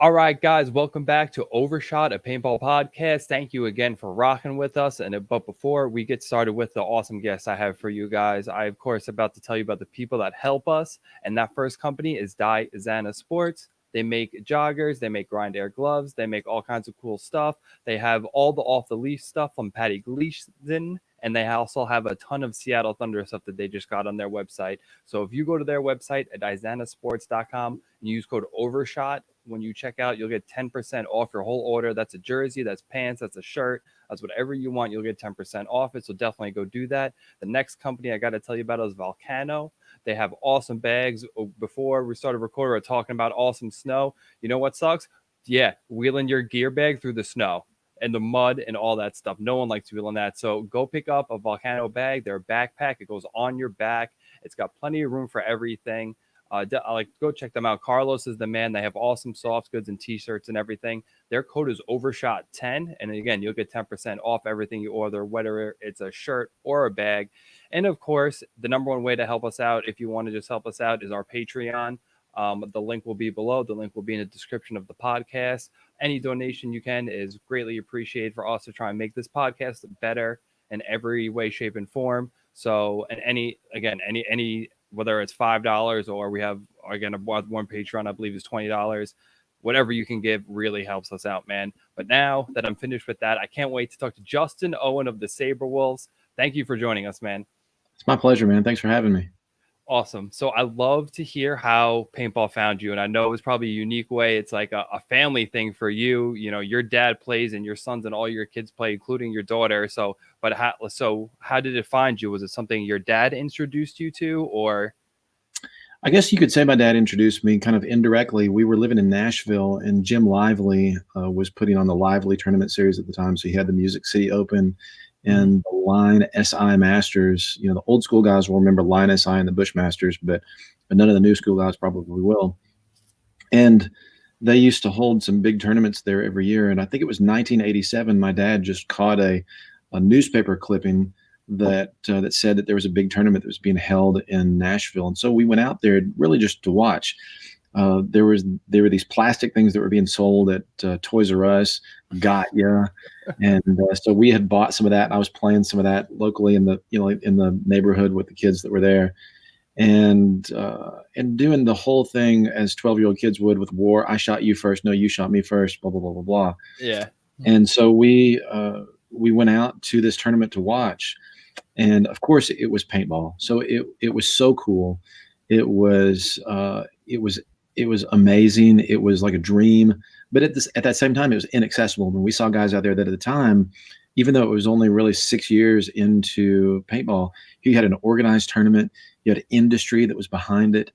All right, guys, welcome back to Overshot, a paintball podcast. Thank you again for rocking with us. But before we get started with the awesome guests I have for you guys, I of course about to tell you about the people that help us. And that first company is Diazana Sports. They make joggers, they make grind air gloves, they make all kinds of cool stuff. They have all the off the leash stuff from Patty Gleason, and they also have a ton of Seattle Thunder stuff that they just got on their website. So if you go to their website at diazanasports.com and use code Overshot when you check out, you'll get 10% off your whole order. That's a jersey, that's pants, that's a shirt, that's whatever you want. You'll get 10% off it. So definitely go do that. The next company I got to tell you about is Volcano. They have awesome bags. Before we started recording, we were talking about awesome snow. You know what sucks? Yeah, wheeling your gear bag through the snow and the mud and all that stuff. No one likes wheeling that. So go pick up a Volcano bag. They're a backpack. It goes on your back. It's got plenty of room for everything. Go check them out. Carlos is the man. They have awesome soft goods and t-shirts and everything. Their code is Overshot10, and again, you'll get 10% off everything you order, whether it's a shirt or a bag. And of course, the number one way to help us out, if you want to just help us out, is our Patreon. The link will be below. The link will be in the description of the podcast. Any donation you can is greatly appreciated for us to try and make this podcast better in every way, shape, and form. So, and any whether it's $5 or we have again one Patreon, I believe is $20. Whatever you can give really helps us out, man. But now that I'm finished with that, I can't wait to talk to Justin Owen of the Saberwolves. Thank you for joining us, man. It's my pleasure, man. Thanks for having me. Awesome. So I love to hear how paintball found you. And I know it was probably a unique way. It's like a family thing for you. You know, your dad plays and your sons and all your kids play, including your daughter. So how did it find you? Was it something your dad introduced you to, or? I guess you could say my dad introduced me kind of indirectly. We were living in Nashville, and Jim Lively was putting on the Lively tournament series at the time. So he had the Music City Open and the Line SI Masters. You know, the old school guys will remember Line SI and the Bushmasters, but none of the new school guys probably will. And they used to hold some big tournaments there every year. And I think it was 1987. My dad just caught a newspaper clipping that said that there was a big tournament that was being held in Nashville. And so we went out there really just to watch. There were these plastic things that were being sold at Toys R Us, Got Ya, and so we had bought some of that. I was playing some of that locally in the neighborhood with the kids that were there, and doing the whole thing as 12-year-old kids would with war. I shot you first. No, you shot me first. Blah blah blah blah blah. Yeah. And so we went out to this tournament to watch, and of course it was paintball. So it was so cool. It was amazing. It was like a dream, but at that same time, it was inaccessible. When we saw guys out there that at the time, even though it was only really 6 years into paintball, you had an organized tournament. You had industry that was behind it.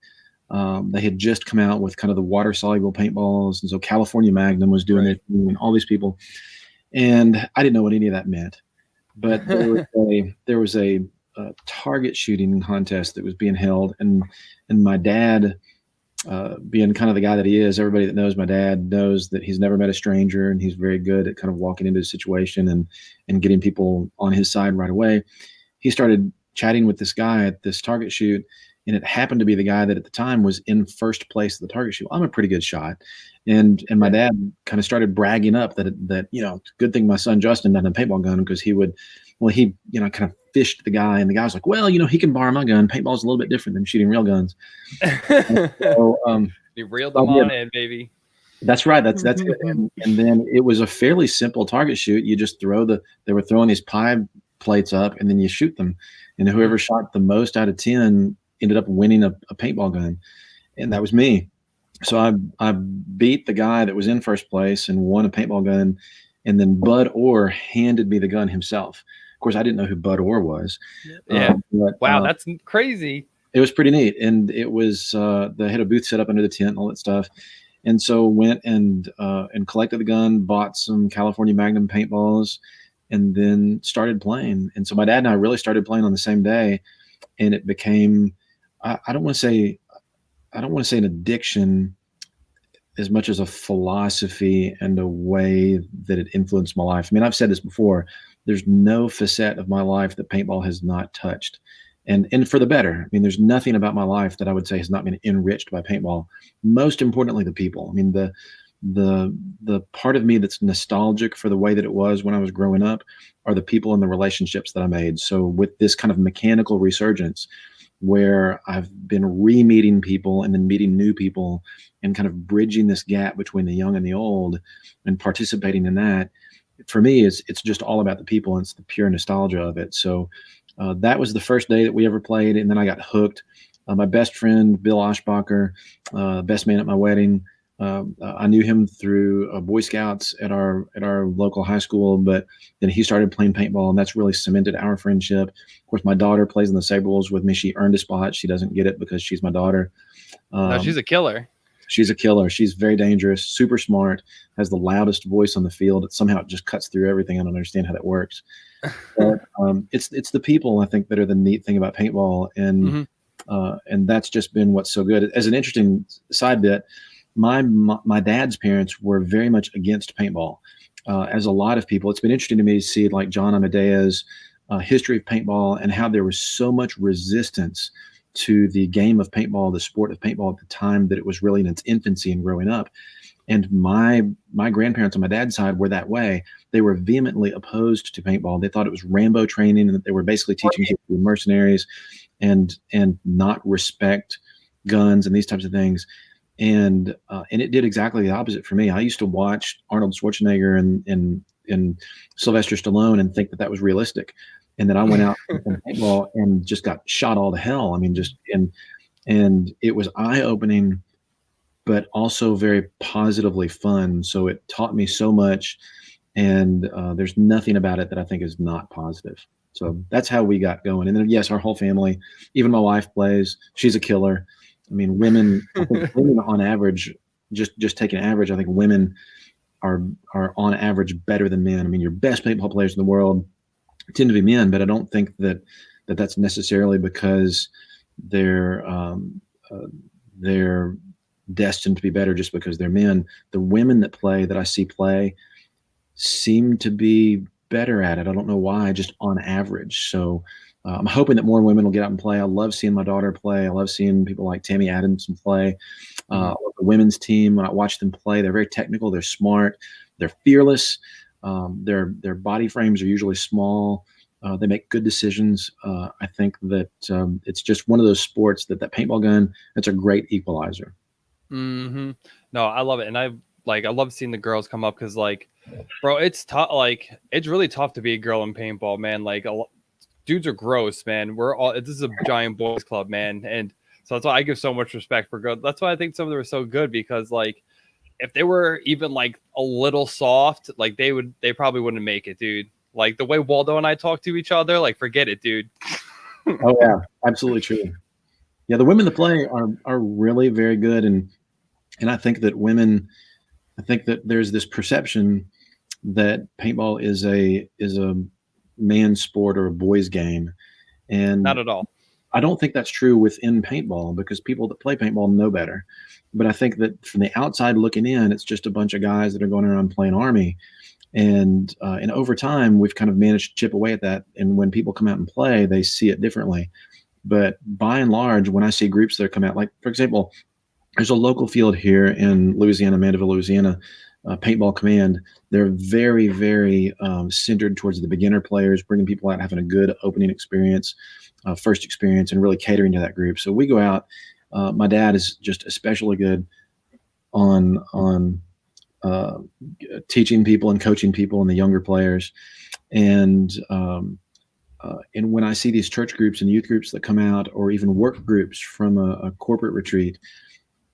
They had just come out with kind of the water soluble paintballs, and so California Magnum was doing it, and all these people. And I didn't know what any of that meant, but there was a target shooting contest that was being held, and my dad, being kind of the guy that he is, everybody that knows my dad knows that he's never met a stranger, and he's very good at kind of walking into a situation and getting people on his side right away. He started chatting with this guy at this target shoot, and it happened to be the guy that at the time was in first place at the target shoot. I'm a pretty good shot. And my dad kind of started bragging up that good thing my son Justin doesn't have a paintball gun, because he kind of fished the guy, and the guy was like, well, he can borrow my gun. Paintball's a little bit different than shooting real guns. So, you reeled them on in, baby. That's right. That's it. And then it was a fairly simple target shoot. You just they were throwing these pie plates up, and then you shoot them. And whoever shot the most out of 10 ended up winning a paintball gun. And that was me. So I beat the guy that was in first place and won a paintball gun. And then Bud Orr handed me the gun himself. Of course, I didn't know who Bud Orr was. Yeah. Wow, that's crazy. It was pretty neat. And it was, they had a booth set up under the tent and all that stuff. And so went and collected the gun, bought some California Magnum paintballs, and then started playing. And so my dad and I really started playing on the same day. And it became, I don't want to say an addiction as much as a philosophy and a way that it influenced my life. I mean, I've said this before, there's no facet of my life that paintball has not touched. And for the better. I mean, there's nothing about my life that I would say has not been enriched by paintball. Most importantly, the people. I mean, the part of me that's nostalgic for the way that it was when I was growing up are the people and the relationships that I made. So with this kind of mechanical resurgence where I've been re-meeting people and then meeting new people and kind of bridging this gap between the young and the old and participating in that, for me, it's just all about the people and it's the pure nostalgia of it. So that was the first day that we ever played, and then I got hooked. My best friend, Bill Oshbacher, best man at my wedding, I knew him through Boy Scouts at our local high school, but then he started playing paintball, and that's really cemented our friendship. Of course, my daughter plays in the Saberwolves with me. She earned a spot. She doesn't get it because she's my daughter. No, she's a killer. She's a killer. She's very dangerous, super smart, has the loudest voice on the field. Somehow it just cuts through everything. I don't understand how that works. But it's the people, I think, that are the neat thing about paintball, and that's just been what's so good. As an interesting side bit, my dad's parents were very much against paintball, as a lot of people. It's been interesting to me to see like John Amadea's history of paintball and how there was so much resistance to the game of paintball, the sport of paintball at the time that it was really in its infancy and growing up. And my grandparents on my dad's side were that way. They were vehemently opposed to paintball. They thought it was Rambo training and that they were basically teaching people to be mercenaries and not respect guns and these types of things. And it did exactly the opposite for me. I used to watch Arnold Schwarzenegger and Sylvester Stallone and think that was realistic. And then I went out and paintball and just got shot all to hell. I mean, and it was eye-opening, but also very positively fun. So it taught me so much, and there's nothing about it that I think is not positive. So that's how we got going. And then, yes, our whole family, even my wife plays. She's a killer. I mean, women on average, just taking average, I think women are on average better than men. I mean, your best paintball players in the world tend to be men, but I don't think that's necessarily because they're destined to be better just because they're men. The women that I see play seem to be better at it. I don't know why, just on average. So I'm hoping that more women will get out and play. I love seeing my daughter play. I love seeing people like Tammy Adams play. The women's team, when I watch them play, they're very technical. They're smart. They're fearless. Their body frames are usually small. They make good decisions. I think that it's just one of those sports that paintball gun, it's a great equalizer. No, I love it. And I love seeing the girls come up because, like, bro, it's tough. Like, it's really tough to be a girl in paintball, man. Like, dudes are gross, man. This is a giant boys club, man. And so that's why I give so much respect for girls. That's why I think some of them are so good, because, like, if they were even like a little soft, like they probably wouldn't make it, dude. Like the way Waldo and I talk to each other, like, forget it, dude. Oh yeah, absolutely true. Yeah, the women that play are really very good, and I think that there's this perception that paintball is a man's sport or a boy's game, and not at all. I don't think that's true within paintball, because people that play paintball know better. But I think that from the outside looking in, it's just a bunch of guys that are going around playing Army. And over time, we've kind of managed to chip away at that. And when people come out and play, they see it differently. But by and large, when I see groups that come out, like, for example, there's a local field here in Louisiana, Mandeville, Louisiana, Paintball Command. They're very, very centered towards the beginner players, bringing people out, having a good opening experience, first experience, and really catering to that group. So we go out. My dad is just especially good on teaching people and coaching people and the younger players. And when I see these church groups and youth groups that come out, or even work groups from a corporate retreat,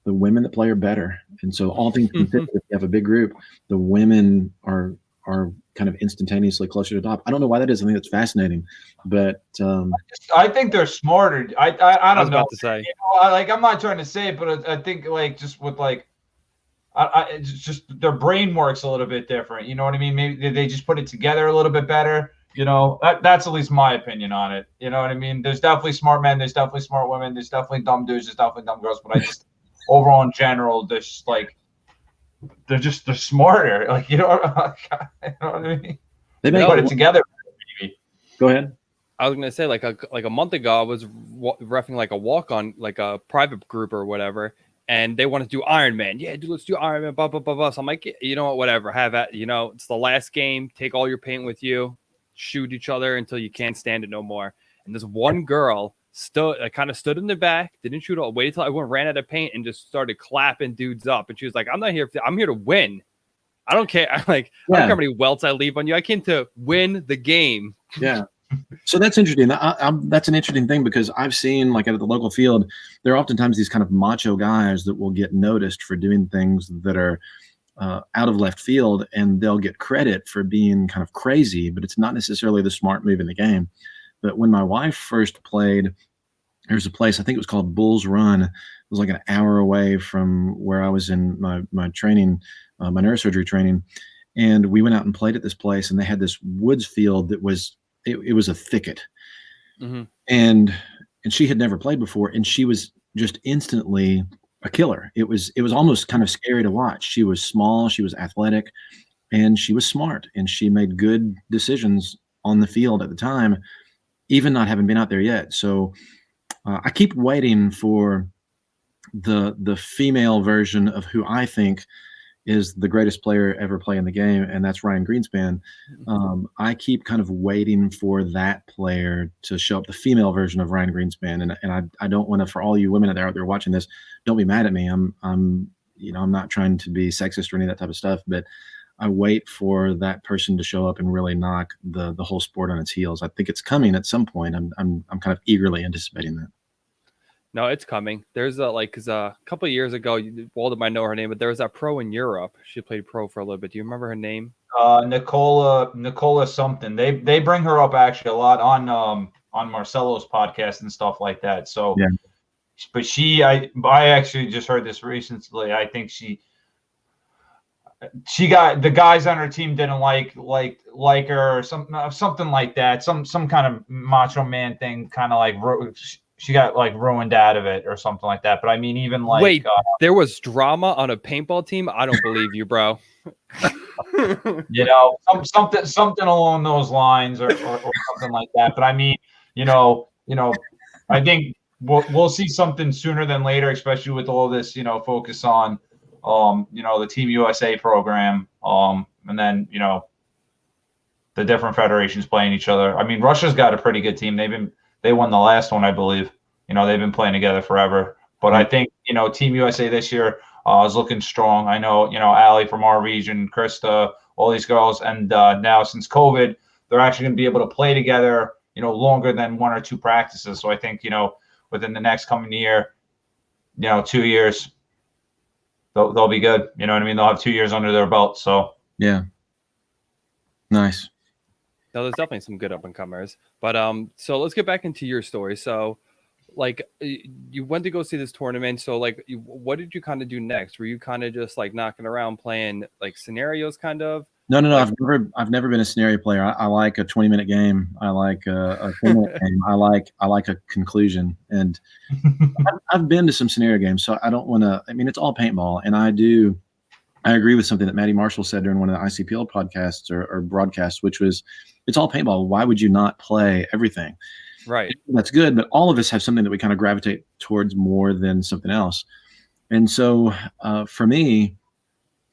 the women that play are better. And so, all things considered, if you have a big group, the women are kind of instantaneously closer to the top. I don't know why that is. I think that's fascinating, but I think they're smarter. I don't know. I was about to say, I'm not trying to say it, but I think, like, just with, like, it's just their brain works a little bit different. You know what I mean? Maybe they just put it together a little bit better. You know, that's at least my opinion on it. You know what I mean? There's definitely smart men. There's definitely smart women. There's definitely dumb dudes. There's definitely dumb girls. But I just, overall in general, they're smarter. Like, you know what I mean? They put it together. Maybe. Go ahead. I was gonna say, like a month ago, I was reffing like a walk on, like a private group or whatever. and they want to do Iron Man. Yeah, dude, let's do Iron Man, blah, blah, blah, blah. So I'm like, you know what, whatever, have at, it's the last game. Take all your paint with you, shoot each other until you can't stand it no more. And this one girl kind of stood in the back, didn't shoot all, waited till everyone ran out of paint and just started clapping dudes up. And she was like, I'm here to win. I don't care. I don't care how many welts I leave on you. I came to win the game. Yeah. So that's interesting. That's an interesting thing, because I've seen, like, at the local field, there are oftentimes these kind of macho guys that will get noticed for doing things that are out of left field, and they'll get credit for being kind of crazy, but it's not necessarily the smart move in the game. But when my wife first played, there's a place, I think it was called Bull's Run. It was like an hour away from where I was in my training, my neurosurgery training. And we went out and played at this place, and they had this woods field that was, it was a thicket. Mm-hmm. And she had never played before, and she was just instantly a killer. It was almost kind of scary to watch. She was small, she was athletic, and she was smart, and she made good decisions on the field at the time, even not having been out there yet. So I keep waiting for the female version of who I think is the greatest player ever playing the game, and that's Ryan Greenspan. I keep kind of waiting for that player to show up, the female version of Ryan Greenspan. And I don't want to, for all you women out there watching this, don't be mad at me. I'm not trying to be sexist or any of that type of stuff, but I wait for that person to show up and really knock the whole sport on its heels. I think it's coming at some point. I'm kind of eagerly anticipating that. No, it's coming. There's because a couple of years ago, Walter might know her name, but there was that pro in Europe. She played pro for a little bit. Do you remember her name? Nicola something. They bring her up actually a lot on Marcelo's podcast and stuff like that. So, yeah. But I actually just heard this recently. I think she got, the guys on her team didn't like her or something like that. Some kind of macho man thing, kind of like. She got like ruined out of it or something like that. But I mean, even like, wait, there was drama on a paintball team? I don't believe you, bro. Something along those lines or something like that. But I mean, I think we'll see something sooner than later, especially with all this, focus on, the Team USA program, and then, the different federations playing each other. I mean, Russia's got a pretty good team. They won the last one, I believe. They've been playing together forever. But I think, Team USA this year is looking strong. I know, Allie from our region, Krista, all these girls. And now since COVID, they're actually going to be able to play together, longer than 1 or 2 practices. So I think, within the next coming year, 2 years, they'll be good. You know what I mean? They'll have 2 years under their belt. So, yeah. Nice. No, there's definitely some good up-and-comers. But so let's get back into your story. So, like, you went to go see this tournament. So, like, what did you kind of do next? Were you kind of just, like, knocking around playing, like, scenarios kind of? No. Like, I've neve been a scenario player. I like a 20-minute game. I like a 10-minute game. I like a conclusion. And I've been to some scenario games, so I don't want to – I mean, it's all paintball. And I agree with something that Maddie Marshall said during one of the ICPL podcasts or broadcasts, which was – it's all paintball. Why would you not play everything? Right. That's good. But all of us have something that we kind of gravitate towards more than something else. And so for me,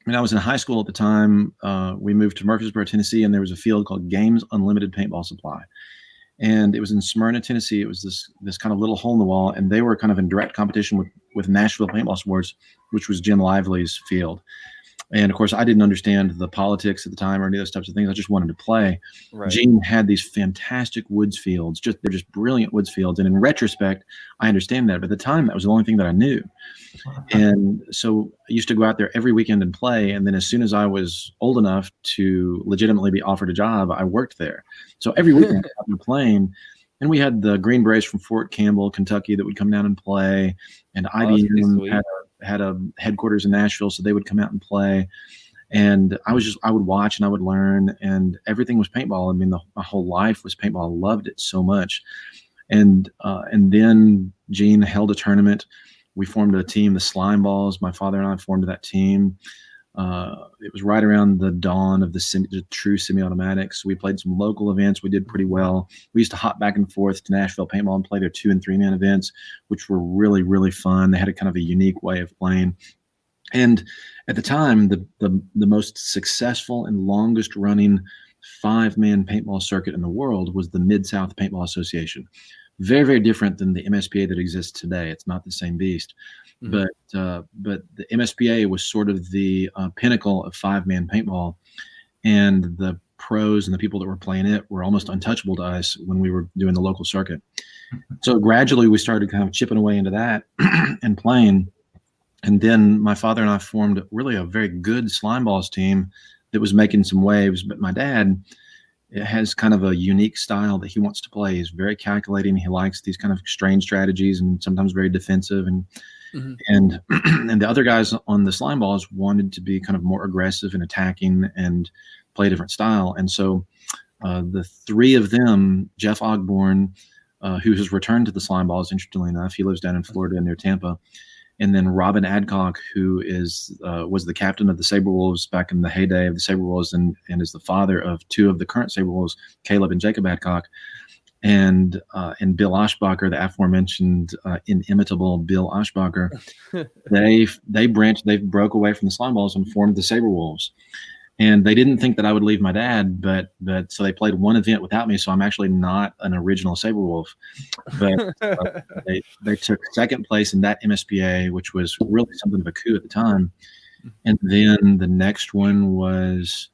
when I was in high school at the time, we moved to Murfreesboro, Tennessee, and there was a field called Games Unlimited Paintball Supply. And it was in Smyrna, Tennessee. It was this kind of little hole in the wall. And they were kind of in direct competition with Nashville Paintball Sports, which was Jim Lively's field. And of course, I didn't understand the politics at the time or any of those types of things. I just wanted to play. Right. Gene had these fantastic woods fields. They're just brilliant woods fields. And in retrospect, I understand that. But at the time, that was the only thing that I knew. And so I used to go out there every weekend and play. And then as soon as I was old enough to legitimately be offered a job, I worked there. So every weekend I was playing. And we had the Green Berets from Fort Campbell, Kentucky, that would come down and play. And IBM had a headquarters in Nashville, so they would come out and play. And I would watch and I would learn, and everything was paintball. I mean, my whole life was paintball. I loved it so much. And then Gene held a tournament. We formed a team, the Slime Balls. My father and I formed that team. It was right around the dawn of the true semi-automatics. We played some local events. We did pretty well. We used to hop back and forth to Nashville Paintball and play their 2- and 3-man events, which were really, really fun. They had a kind of a unique way of playing. And at the time, the most successful and longest running 5-man paintball circuit in the world was the Mid-South Paintball Association. Very, very different than the MSPA that exists today. It's not the same beast. Mm-hmm. But the MSPA was sort of the pinnacle of 5-man paintball, and the pros and the people that were playing it were almost untouchable to us when we were doing the local circuit. So gradually we started kind of chipping away into that and playing. And then my father and I formed really a very good slime balls team that was making some waves. But my dad has kind of a unique style that he wants to play. He's very calculating. He likes these kind of strange strategies and sometimes very defensive. And and the other guys on the slime balls wanted to be kind of more aggressive and attacking and play a different style. And so the three of them, Jeff Ogborn, who has returned to the slime balls, interestingly enough, he lives down in Florida near Tampa, and then Robin Adcock, who was the captain of the Saberwolves back in the heyday of the Saberwolves, and is the father of 2 of the current Saberwolves, Caleb and Jacob Adcock, and Bill Oshbacher, the aforementioned inimitable Bill Oshbacher. They broke away from the slime balls and formed the Saberwolves. And they didn't think that I would leave my dad, but so they played one event without me. So I'm actually not an original Saberwolf. But they took second place in that MSPA, which was really something of a coup at the time. And then the next one was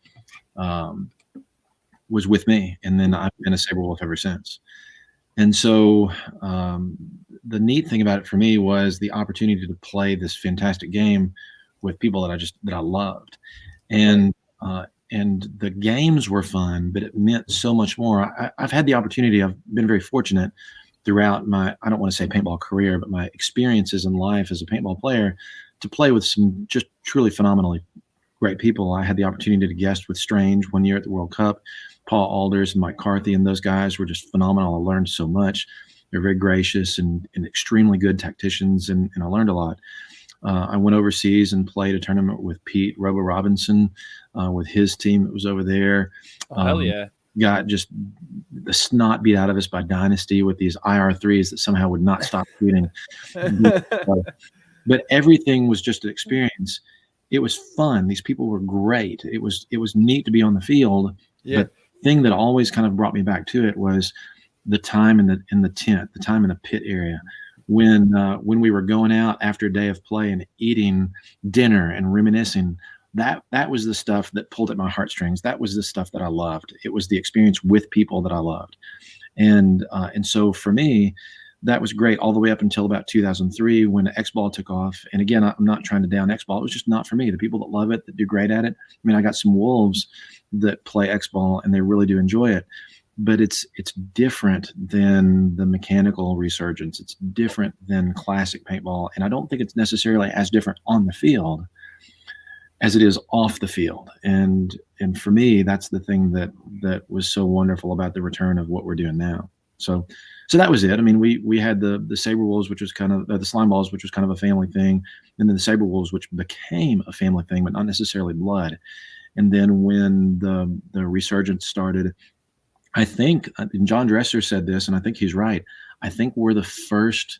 with me, and then I've been a Saberwolf ever since. And so the neat thing about it for me was the opportunity to play this fantastic game with people that I loved. And the games were fun, but it meant so much more. I've had the opportunity, I've been very fortunate throughout my, I don't want to say paintball career, but my experiences in life as a paintball player, to play with some just truly phenomenally great people. I had the opportunity to guest with Strange one year at the World Cup. Paul Alders and Mike Carthy and those guys were just phenomenal. I learned so much. They're very gracious and extremely good tacticians, and I learned a lot. I went overseas and played a tournament with Pete Robo Robinson with his team that was over there. Hell yeah. Got just the snot beat out of us by Dynasty with these IR3s that somehow would not stop shooting. But everything was just an experience. It was fun. These people were great. It was neat to be on the field. Yeah. But the thing that always kind of brought me back to it was the time in the tent, the time in the pit area. When we were going out after a day of play and eating dinner and reminiscing, that was the stuff that pulled at my heartstrings. That was the stuff that I loved. It was the experience with people that I loved. And so for me, that was great all the way up until about 2003 when X-Ball took off. And again, I'm not trying to down X-Ball. It was just not for me. The people that love it, that do great at it. I mean, I got some wolves that play X-Ball and they really do enjoy it. But it's different than the mechanical resurgence. It's different than classic paintball. And I don't think it's necessarily as different on the field as it is off the field. And for me, that's the thing that was so wonderful about the return of what we're doing now. So that was it. I mean, we had the Saberwolves, which was kind of the slime balls, which was kind of a family thing. And then the Saberwolves, which became a family thing, but not necessarily blood. And then when the resurgence started, I think, and John Dresser said this, and I think he's right. I think we're the first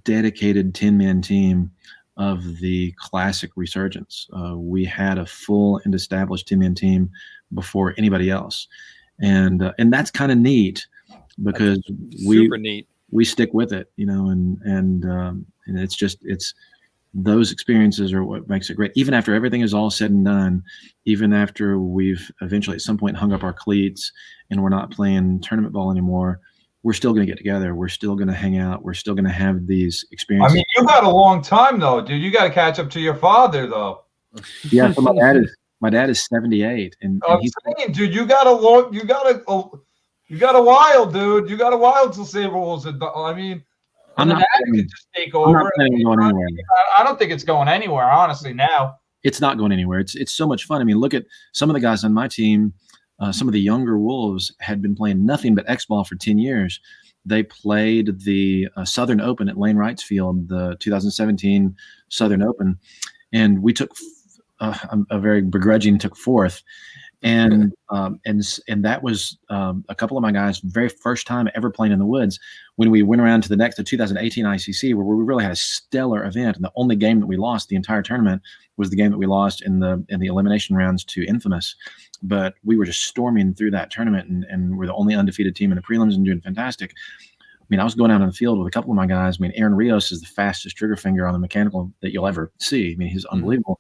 dedicated 10-man team of the classic resurgence. We had a full and established 10-man team before anybody else, and that's kind of neat because we stick with it, you know, and it's those experiences are what makes it great. Even after everything is all said and done, even after we've eventually at some point hung up our cleats and we're not playing tournament ball anymore, we're still going to get together. We're still going to hang out. We're still going to have these experiences. I mean, you got a long time though, dude. You got to catch up to your father though. Yeah. So my dad is 78, and he's saying, dude, you got a while, dude. You got a while till Saberwolves. I mean, I'm not could just take over. I don't think it's going anywhere, honestly, now. It's not going anywhere. It's so much fun. I mean, look at some of the guys on my team. Some of the younger Wolves had been playing nothing but X-Ball for 10 years. They played the Southern Open at Lane Wright's Field, the 2017 Southern Open. And we took a very begrudging took fourth. And that was a couple of my guys' very first time ever playing in the woods. When we went around to the 2018 ICC, where we really had a stellar event, and the only game that we lost the entire tournament was the game that we lost in the elimination rounds to Infamous. But we were just storming through that tournament, and we're the only undefeated team in the prelims and doing fantastic. I mean, I was going out on the field with a couple of my guys. I mean, Aaron Rios is the fastest trigger finger on the mechanical that you'll ever see. I mean, he's unbelievable.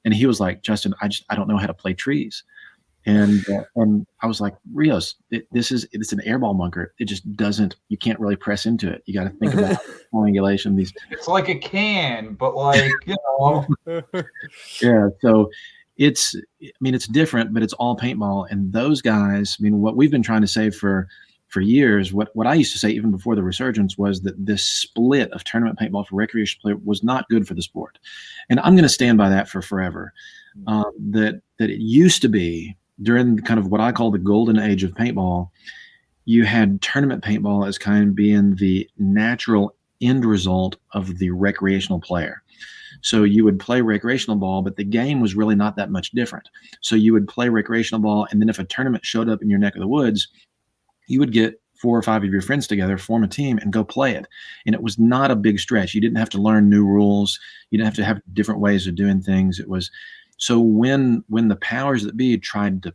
And he was like, Justin, I don't know how to play trees. And I was like, Rios, it's an airball bunker. It just doesn't, you can't really press into it. You got to think about triangulation. It's like a can, but like, you know. Yeah. So it's different, but it's all paintball. And those guys, I mean, what we've been trying to say for years, what I used to say even before the resurgence was that this split of tournament paintball for recreational play was not good for the sport. And I'm going to stand by that for forever. That it used to be, during kind of what I call the golden age of paintball, you had tournament paintball as kind of being the natural end result of the recreational player. So you would play recreational ball, but the game was really not that much different. So you would play recreational ball, and then if a tournament showed up in your neck of the woods, you would get 4 or 5 of your friends together, form a team, and go play it. And it was not a big stretch. You didn't have to learn new rules. You didn't have to have different ways of doing things. It was so when the powers that be tried to,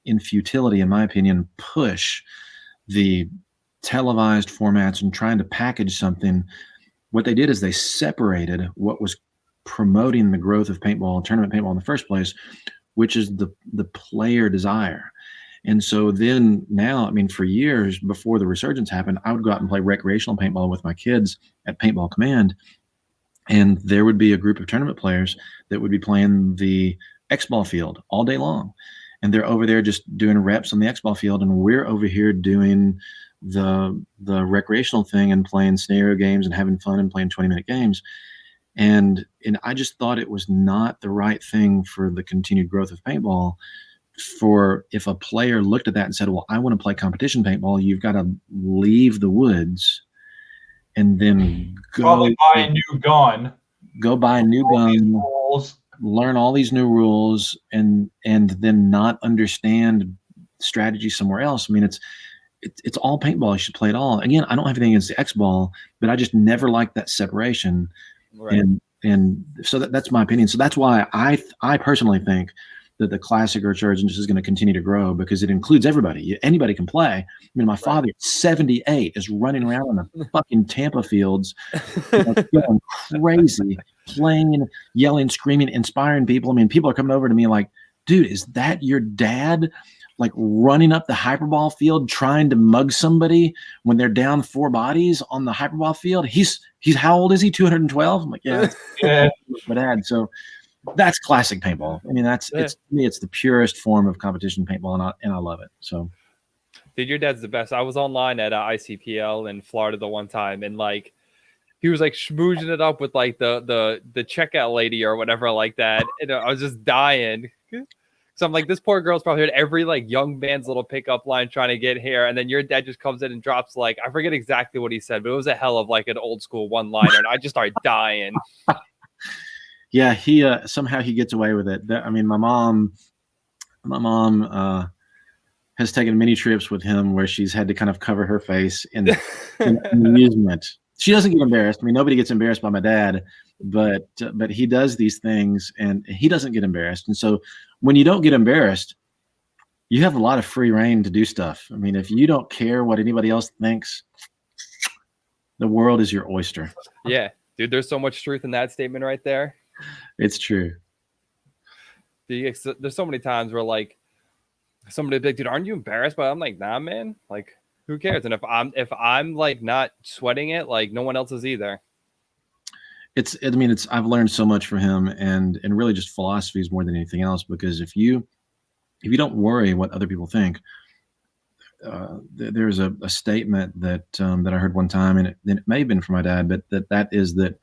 in futility, in my opinion, push the televised formats and trying to package something, what they did is they separated what was promoting the growth of paintball, tournament paintball in the first place, which is the player desire. And so then now, I mean, for years before the resurgence happened, I would go out and play recreational paintball with my kids at Paintball Command. And there would be a group of tournament players that would be playing the X-ball field all day long. And they're over there just doing reps on the X-ball field. And we're over here doing the recreational thing and playing scenario games and having fun and playing 20-minute games. And I just thought it was not the right thing for the continued growth of paintball. For if a player looked at that and said, well, I want to play competition paintball, you've got to leave the woods and then probably buy a new gun. Go buy a new gun, learn all these new rules, and then not understand strategy somewhere else. I mean, it's all paintball. You should play it all. Again, I don't have anything against the X-ball, but I just never liked that separation. Right. And so that's my opinion. So that's why I personally think that the classic resurgence is going to continue to grow, because it includes everybody. Anybody can play. I mean, my father, 78, is running around on the fucking Tampa fields, going crazy, playing, yelling, screaming, inspiring people. I mean, people are coming over to me like, dude, is that your dad? Like running up the hyperball field, trying to mug somebody when they're down 4 bodies on the hyperball field. He's how old is he? 212? I'm like, yeah. My dad. So that's classic paintball. I mean, it's to me, it's the purest form of competition paintball, and I love it. So, dude, your dad's the best. I was online at ICPL in Florida the one time, and like he was like schmoozing it up with like the checkout lady or whatever like that, and I was just dying. So I'm like, this poor girl's probably heard every like young man's little pickup line trying to get here, and then your dad just comes in and drops like, I forget exactly what he said, but it was a hell of like an old school one-liner, and I just started dying. Yeah, he somehow he gets away with it. I mean, my mom has taken many trips with him where she's had to kind of cover her face in amusement. She doesn't get embarrassed. I mean, nobody gets embarrassed by my dad, but he does these things and he doesn't get embarrassed. And so when you don't get embarrassed, you have a lot of free reign to do stuff. I mean, if you don't care what anybody else thinks, the world is your oyster. Yeah, dude, there's so much truth in that statement right there. It's true. There's so many times where like somebody be like, dude, aren't you embarrassed? But I'm like, nah, man. Like, who cares? And if I'm like not sweating it, like no one else is either. I've learned so much from him, and really just philosophies more than anything else. Because if you don't worry what other people think, there's a statement that I heard one time, and it may have been from my dad, but that is that,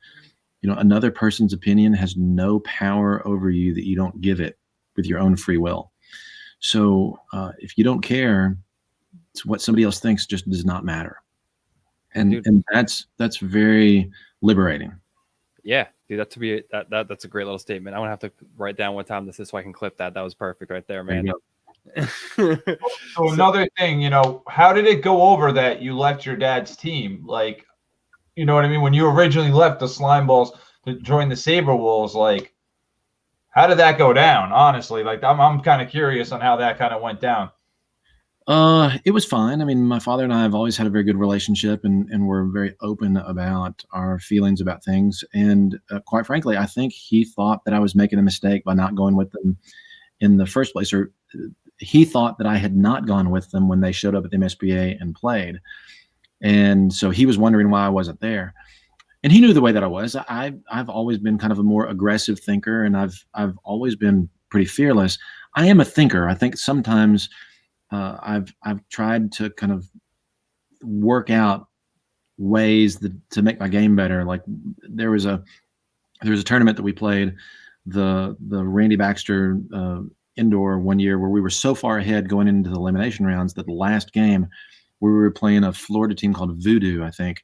you know, another person's opinion has no power over you that you don't give it with your own free will. So if you don't care, what somebody else thinks just does not matter. And that's very liberating. Yeah. Dude, that's a great little statement. I'm gonna have to write down what time this is so I can clip that. That was perfect right there, man. So another thing, how did it go over that you left your dad's team? Like, you know what I mean? When you originally left the Slime Balls to join the Saberwolves, like, how did that go down? Honestly, like, I'm kind of curious on how that kind of went down. It was fine. I mean, my father and I have always had a very good relationship, and we're very open about our feelings about things. And quite frankly, I think he thought that I was making a mistake by not going with them in the first place, or he thought that I had not gone with them when they showed up at the MSBA and played. And so he was wondering why I wasn't there. And he knew the way that I was. I've always been kind of a more aggressive thinker, and I've always been pretty fearless. I am a thinker. I think sometimes I've tried to kind of work out ways to make my game better. Like there was a tournament that we played, the Randy Baxter indoor one year, where we were so far ahead going into the elimination rounds that the last game we were playing a Florida team called Voodoo, I think,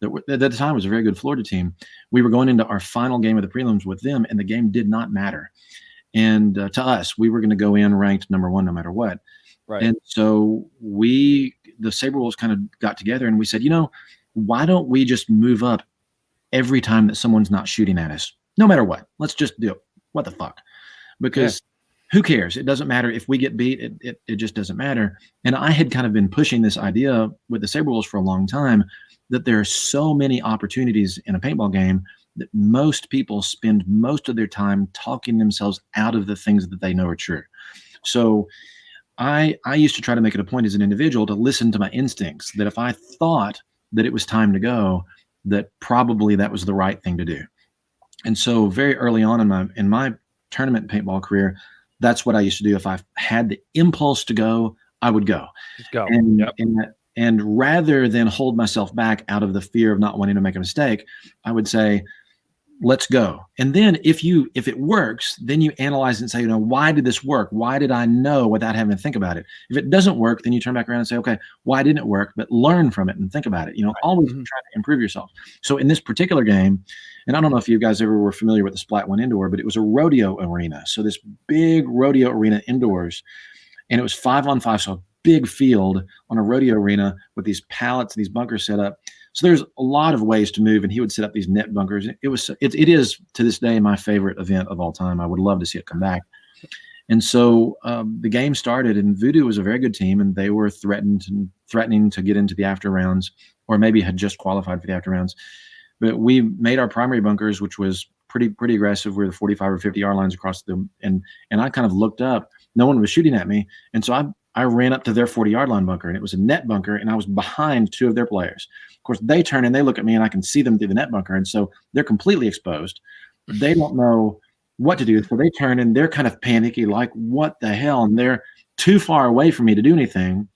that at the time was a very good Florida team. We were going into our final game of the prelims with them, and the game did not matter. And to us, we were going to go in ranked number one no matter what. Right. And so the Saberwolves kind of got together and we said, why don't we just move up every time that someone's not shooting at us, no matter what? Let's just do it. What the fuck? Because who cares? It doesn't matter if we get beat. It just doesn't matter. And I had kind of been pushing this idea with the Saberwolves for a long time that there are so many opportunities in a paintball game that most people spend most of their time talking themselves out of the things that they know are true. So I used to try to make it a point as an individual to listen to my instincts, that if I thought that it was time to go, that probably that was the right thing to do. And so very early on in my tournament paintball career, that's what I used to do. If I had the impulse to go, I would go. Just go. And rather than hold myself back out of the fear of not wanting to make a mistake, I would say, let's go. And then if it works, then you analyze it and say, why did this work? Why did I know without having to think about it? If it doesn't work, then you turn back around and say, okay, why didn't it work? But learn from it and think about it. Always try to improve yourself. So in this particular game, and I don't know if you guys ever were familiar with the Splat One indoor, but it was a rodeo arena. So this big rodeo arena indoors, and it was 5-on-5, so a big field on a rodeo arena with these pallets, these bunkers set up. So there's a lot of ways to move, and he would set up these net bunkers. It is to this day my favorite event of all time. I would love to see it come back. And so the game started, and Voodoo was a very good team, and they were threatening to get into the after rounds, or maybe had just qualified for the after rounds. But we made our primary bunkers, which was pretty aggressive. We were the 45 or 50 yard lines across them, and I kind of looked up. No one was shooting at me, and so I ran up to their 40-yard line bunker, and it was a net bunker, and I was behind two of their players. Of course, they turn and they look at me, and I can see them through the net bunker, and so they're completely exposed. They don't know what to do, so they turn and they're kind of panicky, like, what the hell? And they're too far away for me to do anything.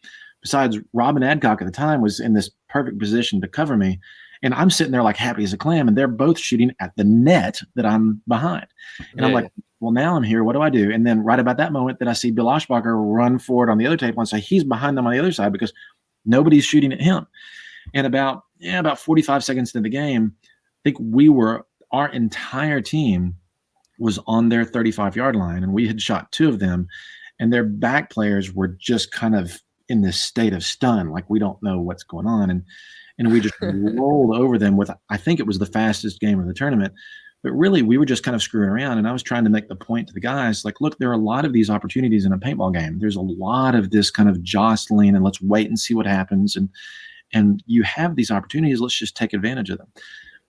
Besides, Robin Adcock at the time was in this perfect position to cover me, and I'm sitting there like happy as a clam, and they're both shooting at the net that I'm behind. And I'm like, well, now I'm here. What do I do? And then right about that moment, then I see Bill Oshbacher run forward on the other table and say he's behind them on the other side because nobody's shooting at him. And about 45 seconds into the game, I think our entire team was on their 35-yard line, and we had shot two of them, and their back players were just kind of in this state of stun, like we don't know what's going on. And we just rolled over them with, I think it was the fastest game of the tournament. But really, we were just kind of screwing around, and I was trying to make the point to the guys, like, look, there are a lot of these opportunities in a paintball game. There's a lot of this kind of jostling, and let's wait and see what happens. And you have these opportunities. Let's just take advantage of them.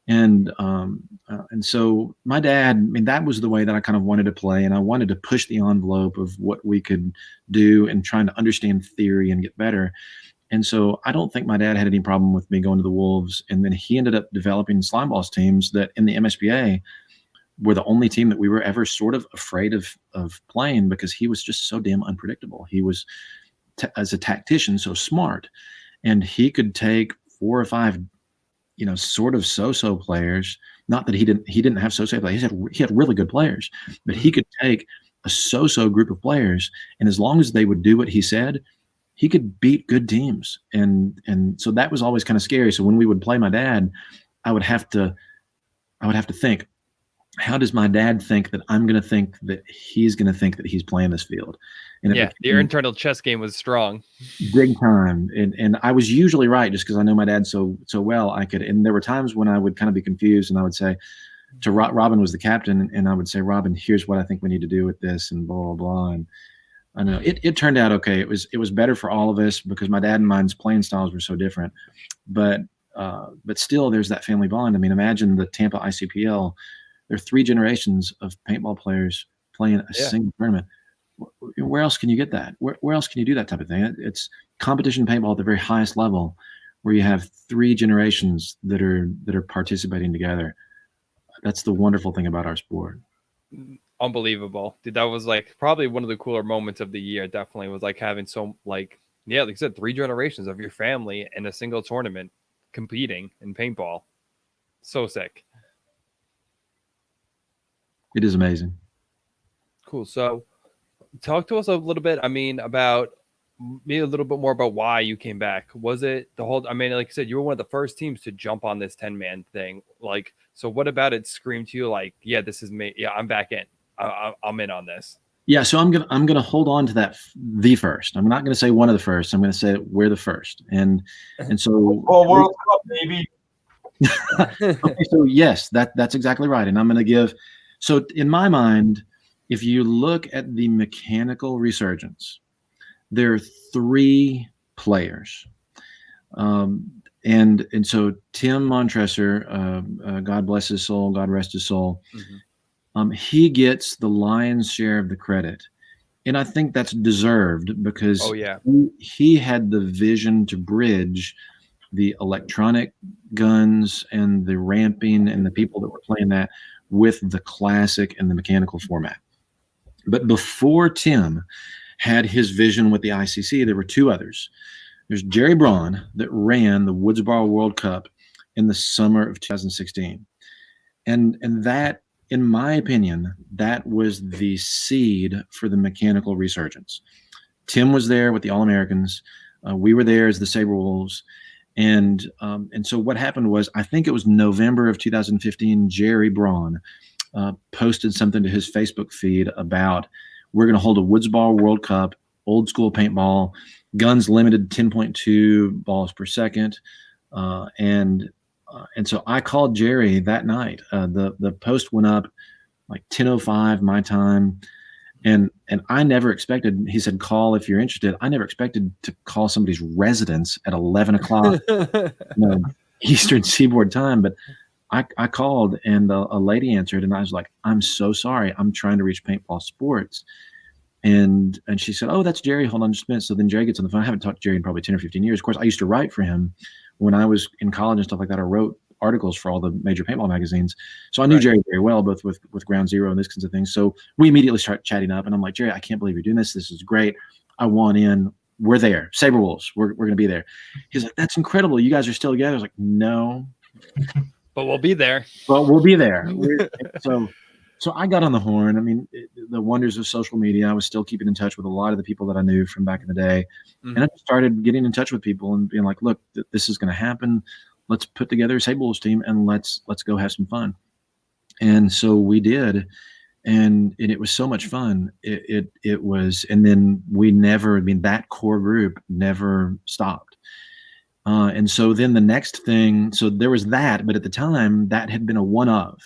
And so my dad, I mean, that was the way that I kind of wanted to play, and I wanted to push the envelope of what we could do and trying to understand theory and get better. And so I don't think my dad had any problem with me going to the Wolves. And then he ended up developing Slime Balls teams that in the MSBA were the only team that we were ever sort of afraid of playing, because he was just so damn unpredictable. He was, as a tactician, so smart. And he could take 4 or 5, sort of so-so players. Not that he didn't have so-so players. He had really good players, but he could take a so-so group of players, and as long as they would do what he said, he could beat good teams. And so that was always kind of scary. So when we would play my dad, I would have to think, how does my dad think that I'm going to think that he's going to think that he's playing this field? And it Your internal chess game was strong. big time. And I was usually right just because I know my dad so well. And there were times when I would kind of be confused, and I would say to Robin was the captain, and I would say, Robin, here's what I think we need to do with this, and blah, blah, blah. And I know it turned out okay. It was better for all of us because my dad and mine's playing styles were so different. But still, there's that family bond. I mean, imagine the Tampa ICPL. There are 3 generations of paintball players playing a single tournament. Where else can you get that? Where else can you do that type of thing? It's competition paintball at the very highest level, where you have 3 generations that are participating together. That's the wonderful thing about our sport. Unbelievable, dude. That was like probably one of the cooler moments of the year. Definitely was like having like I said, 3 generations of your family in a single tournament competing in paintball. So sick. It is amazing. Cool. So talk to us a little bit, about maybe a little bit more about why you came back. Was it the whole, like you said, you were one of the first teams to jump on this 10-man thing. Like, so what about it screamed to you like, yeah, this is me. Yeah, I'm back in. I'm in on this. Yeah, so I'm gonna hold on to that. The first. I'm not gonna say one of the first. I'm gonna say we're the first. And so. World Cup, baby. Okay, so yes, that's exactly right. And I'm gonna give. So in my mind, if you look at the mechanical resurgence, there are 3 players, and so Tim Montresor, God bless his soul, God rest his soul. Mm-hmm. He gets the lion's share of the credit, and I think that's deserved because he had the vision to bridge the electronic guns and the ramping and the people that were playing that with the classic and the mechanical format. But before Tim had his vision with the ICC, there were 2 others. There's Jerry Braun that ran the Woodsboro World Cup in the summer of 2016. And that, in my opinion, that was the seed for the mechanical resurgence. Tim was there with the All-Americans. We were there as the Saberwolves. And so what happened was, I think it was November of 2015, Jerry Braun posted something to his Facebook feed about, we're going to hold a Woodsboro World Cup, old school paintball, guns limited 10.2 balls per second. And so I called Jerry that night. The post went up like 10:05 my time. And I never expected, he said, call if you're interested. I never expected to call somebody's residence at 11 o'clock Eastern Seaboard time. But I called, and a lady answered, and I was like, I'm so sorry. I'm trying to reach Paintball Sports. And she said, oh, that's Jerry. Hold on just a minute. So then Jerry gets on the phone. I haven't talked to Jerry in probably 10 or 15 years. Of course, I used to write for him when I was in college and stuff like that. I wrote articles for all the major paintball magazines. So I knew Jerry very well, both with Ground Zero and this kinds of things. So we immediately start chatting up, and I'm like, Jerry, I can't believe you're doing this. This is great. I want in. We're there. Saberwolves. We're going to be there. He's like, that's incredible. You guys are still together. I was like, no. But we'll be there. But we'll be there. So I got on the horn. I mean, the wonders of social media. I was still keeping in touch with a lot of the people that I knew from back in the day. Mm-hmm. And I started getting in touch with people and being like, look, this is going to happen. Let's put together a Saberwolves team and let's go have some fun. And so we did. And it was so much fun. It was, and then that core group never stopped. And so then the next thing, so there was that, but at the time that had been a one of.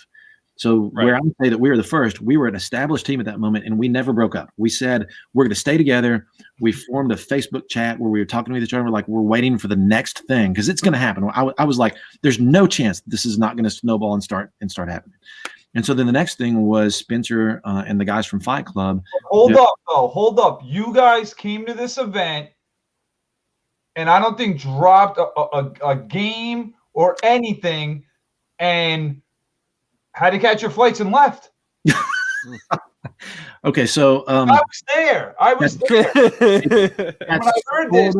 So where I would say that we were the first, we were an established team at that moment, and we never broke up. We said, we're going to stay together. We formed a Facebook chat where we were talking to each other. We're like, we're waiting for the next thing because it's going to happen. I was like, there's no chance this is not going to snowball and start happening. And so then the next thing was Spencer and the guys from Fight Club. Hold up. You guys came to this event and I don't think dropped a game or anything and had to catch your flights and left. Okay, so I was there. When I heard this,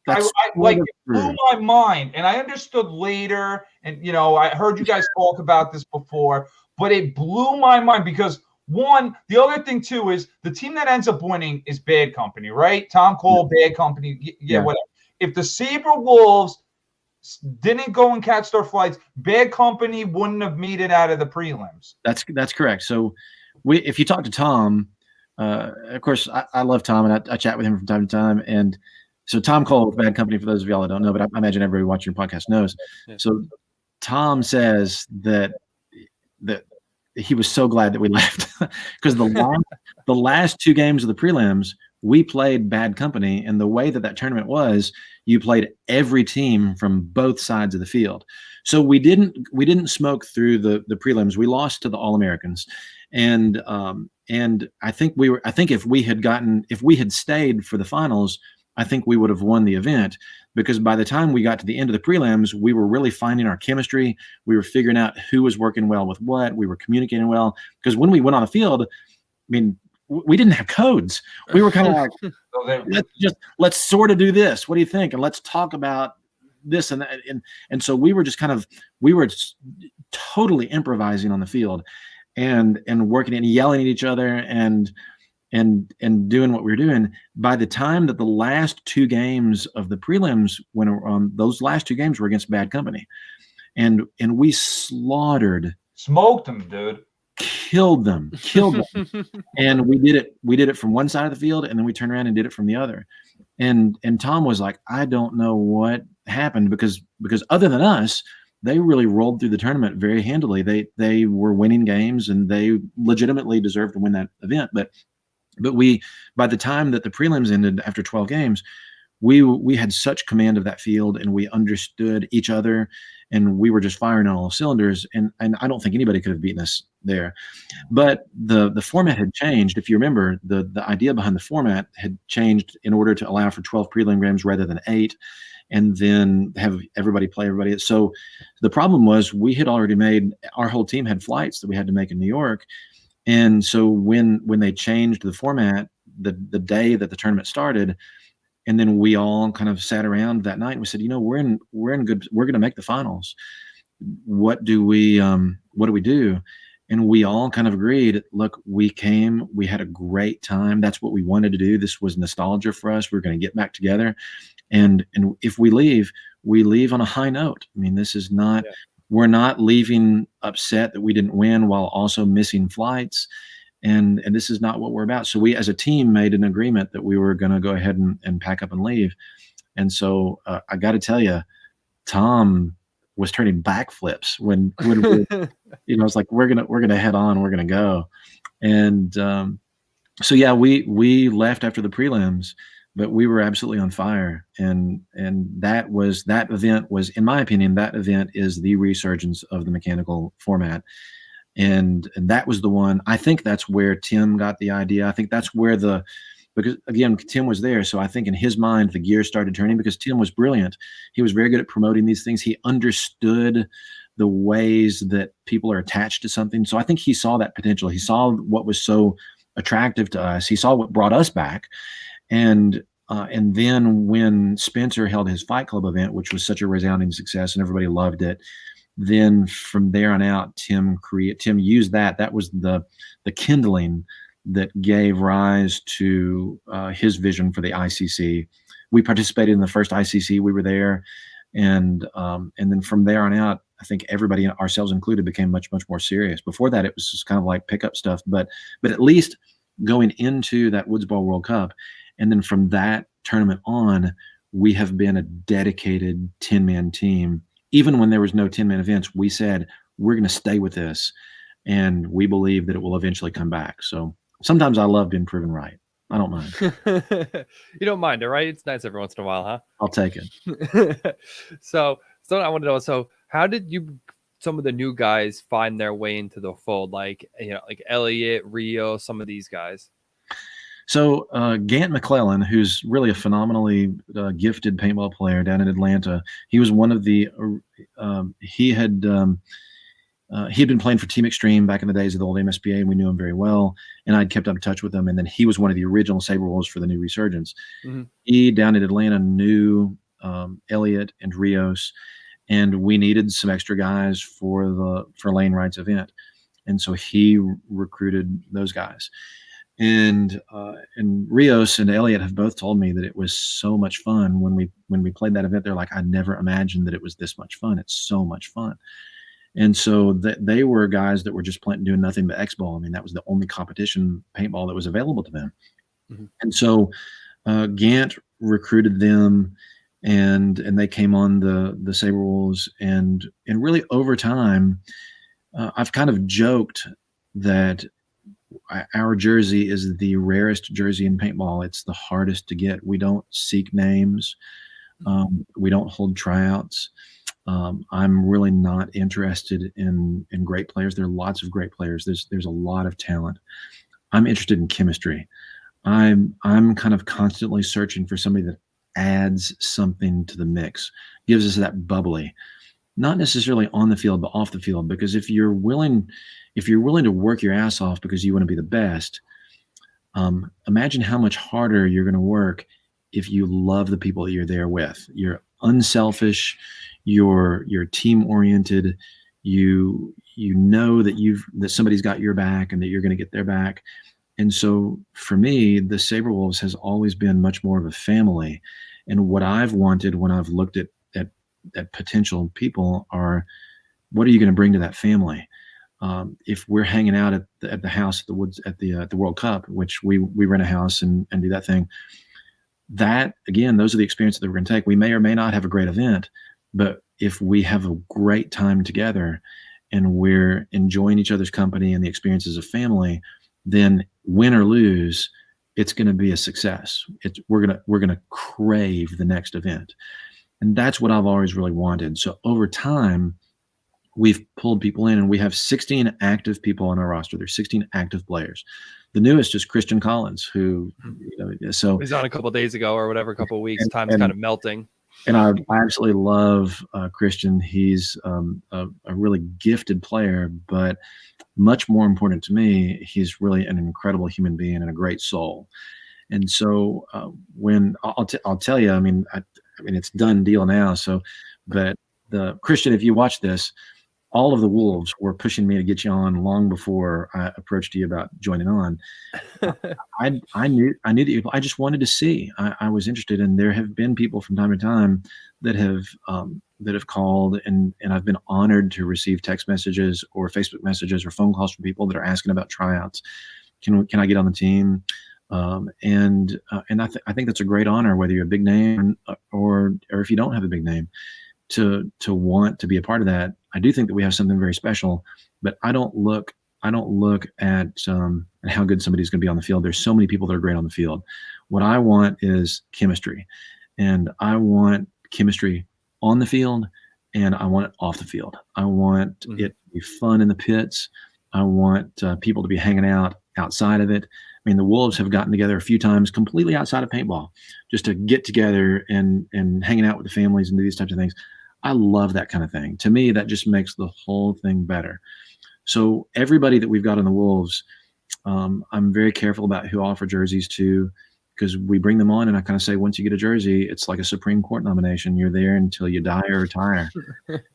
it blew my mind, and I understood later. And I heard you guys talk about this before, but it blew my mind because the other thing too is the team that ends up winning is Bad Company, right? Tom Cole, Bad Company, whatever. If the Saberwolves didn't go and catch their flights, Bad Company wouldn't have made it out of the prelims. That's correct. So if you talk to Tom, of course, I love Tom, and I chat with him from time to time. And so Tom Cole with Bad Company, for those of y'all that don't know, but I imagine everybody watching your podcast knows. Yeah. So Tom says that he was so glad that we left because the last 2 games of the prelims, we played Bad Company, and the way that tournament was, you played every team from both sides of the field. So we didn't smoke through the prelims. We lost to the All-Americans, and I think if we had stayed for the finals, I think we would have won the event, because by the time we got to the end of the prelims, we were really finding our chemistry. We were figuring out who was working well with what. We were communicating well, because when we went on the field, I mean, we didn't have codes. We were kind of like, let's sort of do this. What do you think? And let's talk about this and that. And so we were totally improvising on the field, and working and yelling at each other and doing what we were doing. By the time that the last 2 games of the prelims went on, those last 2 games were against Bad Company, and we smoked them, dude. Killed them. And we did it from one side of the field, and then we turned around and did it from the other. And Tom was like, I don't know what happened, because other than us, they really rolled through the tournament very handily. They were winning games, and they legitimately deserved to win that event. But we, by the time that the prelims ended after 12 games, we had such command of that field, and we understood each other, and we were just firing on all cylinders. And I don't think anybody could have beaten us there. But the format had changed. If you remember, the idea behind the format had changed in order to allow for 12 prelim games rather than 8, and then have everybody play everybody. So the problem was, we had already our whole team had flights that we had to make in New York. And so when they changed the format the day that the tournament started, and then we all kind of sat around that night and we said, we're going to make the finals. What do we do? And we all kind of agreed, look, we had a great time. That's what we wanted to do. This was nostalgia for us. We're going to get back together. And if we leave on a high note. I mean, this is not, we're not leaving upset that we didn't win while also missing flights. And this is not what we're about. So we, as a team, made an agreement that we were going to go ahead and pack up and leave. And so I got to tell you, Tom was turning backflips when it's like, we're gonna head on, we're gonna go. And so yeah, we left after the prelims, but we were absolutely on fire. And that event was, in my opinion, that event is the resurgence of the mechanical format. And that was the one. I think that's where Tim got the idea. I think that's where because again, Tim was there. So I think in his mind, the gears started turning, because Tim was brilliant. He was very good at promoting these things. He understood the ways that people are attached to something. So I think he saw that potential. He saw what was so attractive to us. He saw what brought us back. And then when Spencer held his Fight Club event, which was such a resounding success and everybody loved it, then from there on out, Tim used that. That was the kindling that gave rise to his vision for the ICC. We participated in the first ICC. We were there, and then from there on out, I think everybody, ourselves included, became much more serious. Before that, it was just kind of like pickup stuff. But at least going into that Woods Ball World Cup, and then from that tournament on, we have been a dedicated 10-man team. Even when there was no 10-man events, we said, we're going to stay with this, and we believe that it will eventually come back. So sometimes I love being proven right. I don't mind. You don't mind it, right? It's nice every once in a while, huh? I'll take it. So I want to know, so how did some of the new guys find their way into the fold? Like Elliot, Rio, some of these guys. So Gant McClellan, who's really a phenomenally gifted paintball player down in Atlanta, he was one of the he had been playing for Team Extreme back in the days of the old MSPA, and we knew him very well, and I'd kept up in touch with him. And then he was one of the original Saberwolves for the new resurgence. Mm-hmm. He, down in Atlanta, knew Elliot and Rios, and we needed some extra guys for Lane Wright's event, and so he recruited those guys. And Rios and Elliot have both told me that it was so much fun when we played that event. They're like, I never imagined that it was this much fun. It's so much fun. And so they were guys that were just doing nothing but X-ball. I mean, that was the only competition paintball that was available to them. Mm-hmm. And so Gant recruited them, and they came on the Saberwolves, and really over time, I've kind of joked that our jersey is the rarest jersey in paintball. It's the hardest to get. We don't seek names. We don't hold tryouts. I'm really not interested in great players. There are lots of great players. There's a lot of talent. I'm interested in chemistry. I'm kind of constantly searching for somebody that adds something to the mix, gives us that bubbly, not necessarily on the field, but off the field. Because if you're willing to work your ass off because you want to be the best, imagine how much harder you're going to work if you love the people that you're there with. You're unselfish, you're team oriented, you know that somebody's got your back and that you're going to get their back. And so for me, the Saberwolves has always been much more of a family. And what I've wanted when I've looked at potential people are, what are you going to bring to that family? If we're hanging out at the house at the Woods at the World Cup, which we rent a house and do that thing, that again, those are the experiences that we're going to take. We may or may not have a great event, but if we have a great time together and we're enjoying each other's company and the experiences of family, then win or lose, it's going to be a success. We're gonna crave the next event, and that's what I've always really wanted. So over time, we've pulled people in, and we have 16 active people on our roster. There's 16 active players. The newest is Christian Collins, who, so he's on a couple of days ago or whatever, a couple of weeks. Time's kind of melting. And I absolutely love Christian. He's a really gifted player, but much more important to me, he's really an incredible human being and a great soul. And so when I'll tell you, I mean, it's done deal now. So, but Christian, if you watch this, all of the Wolves were pushing me to get you on long before I approached you about joining on. I knew that I just wanted to see. I was interested, and there have been people from time to time that have called, and I've been honored to receive text messages or Facebook messages or phone calls from people that are asking about tryouts. Can I get on the team? And I think that's a great honor, whether you're a big name or if you don't have a big name, to want to be a part of that. I do think that we have something very special, but I don't look at how good somebody's going to be on the field. There's so many people that are great on the field. What I want is chemistry, and I want chemistry on the field, and I want it off the field. I want it to be fun in the pits. I want people to be hanging out outside of it. I mean, the Wolves have gotten together a few times completely outside of paintball, just to get together and hanging out with the families and do these types of things. I love that kind of thing. To me, that just makes the whole thing better. So everybody that we've got on the Wolves, I'm very careful about who I offer jerseys to, because we bring them on and I kind of say, once you get a jersey, it's like a Supreme Court nomination. You're there until you die or retire.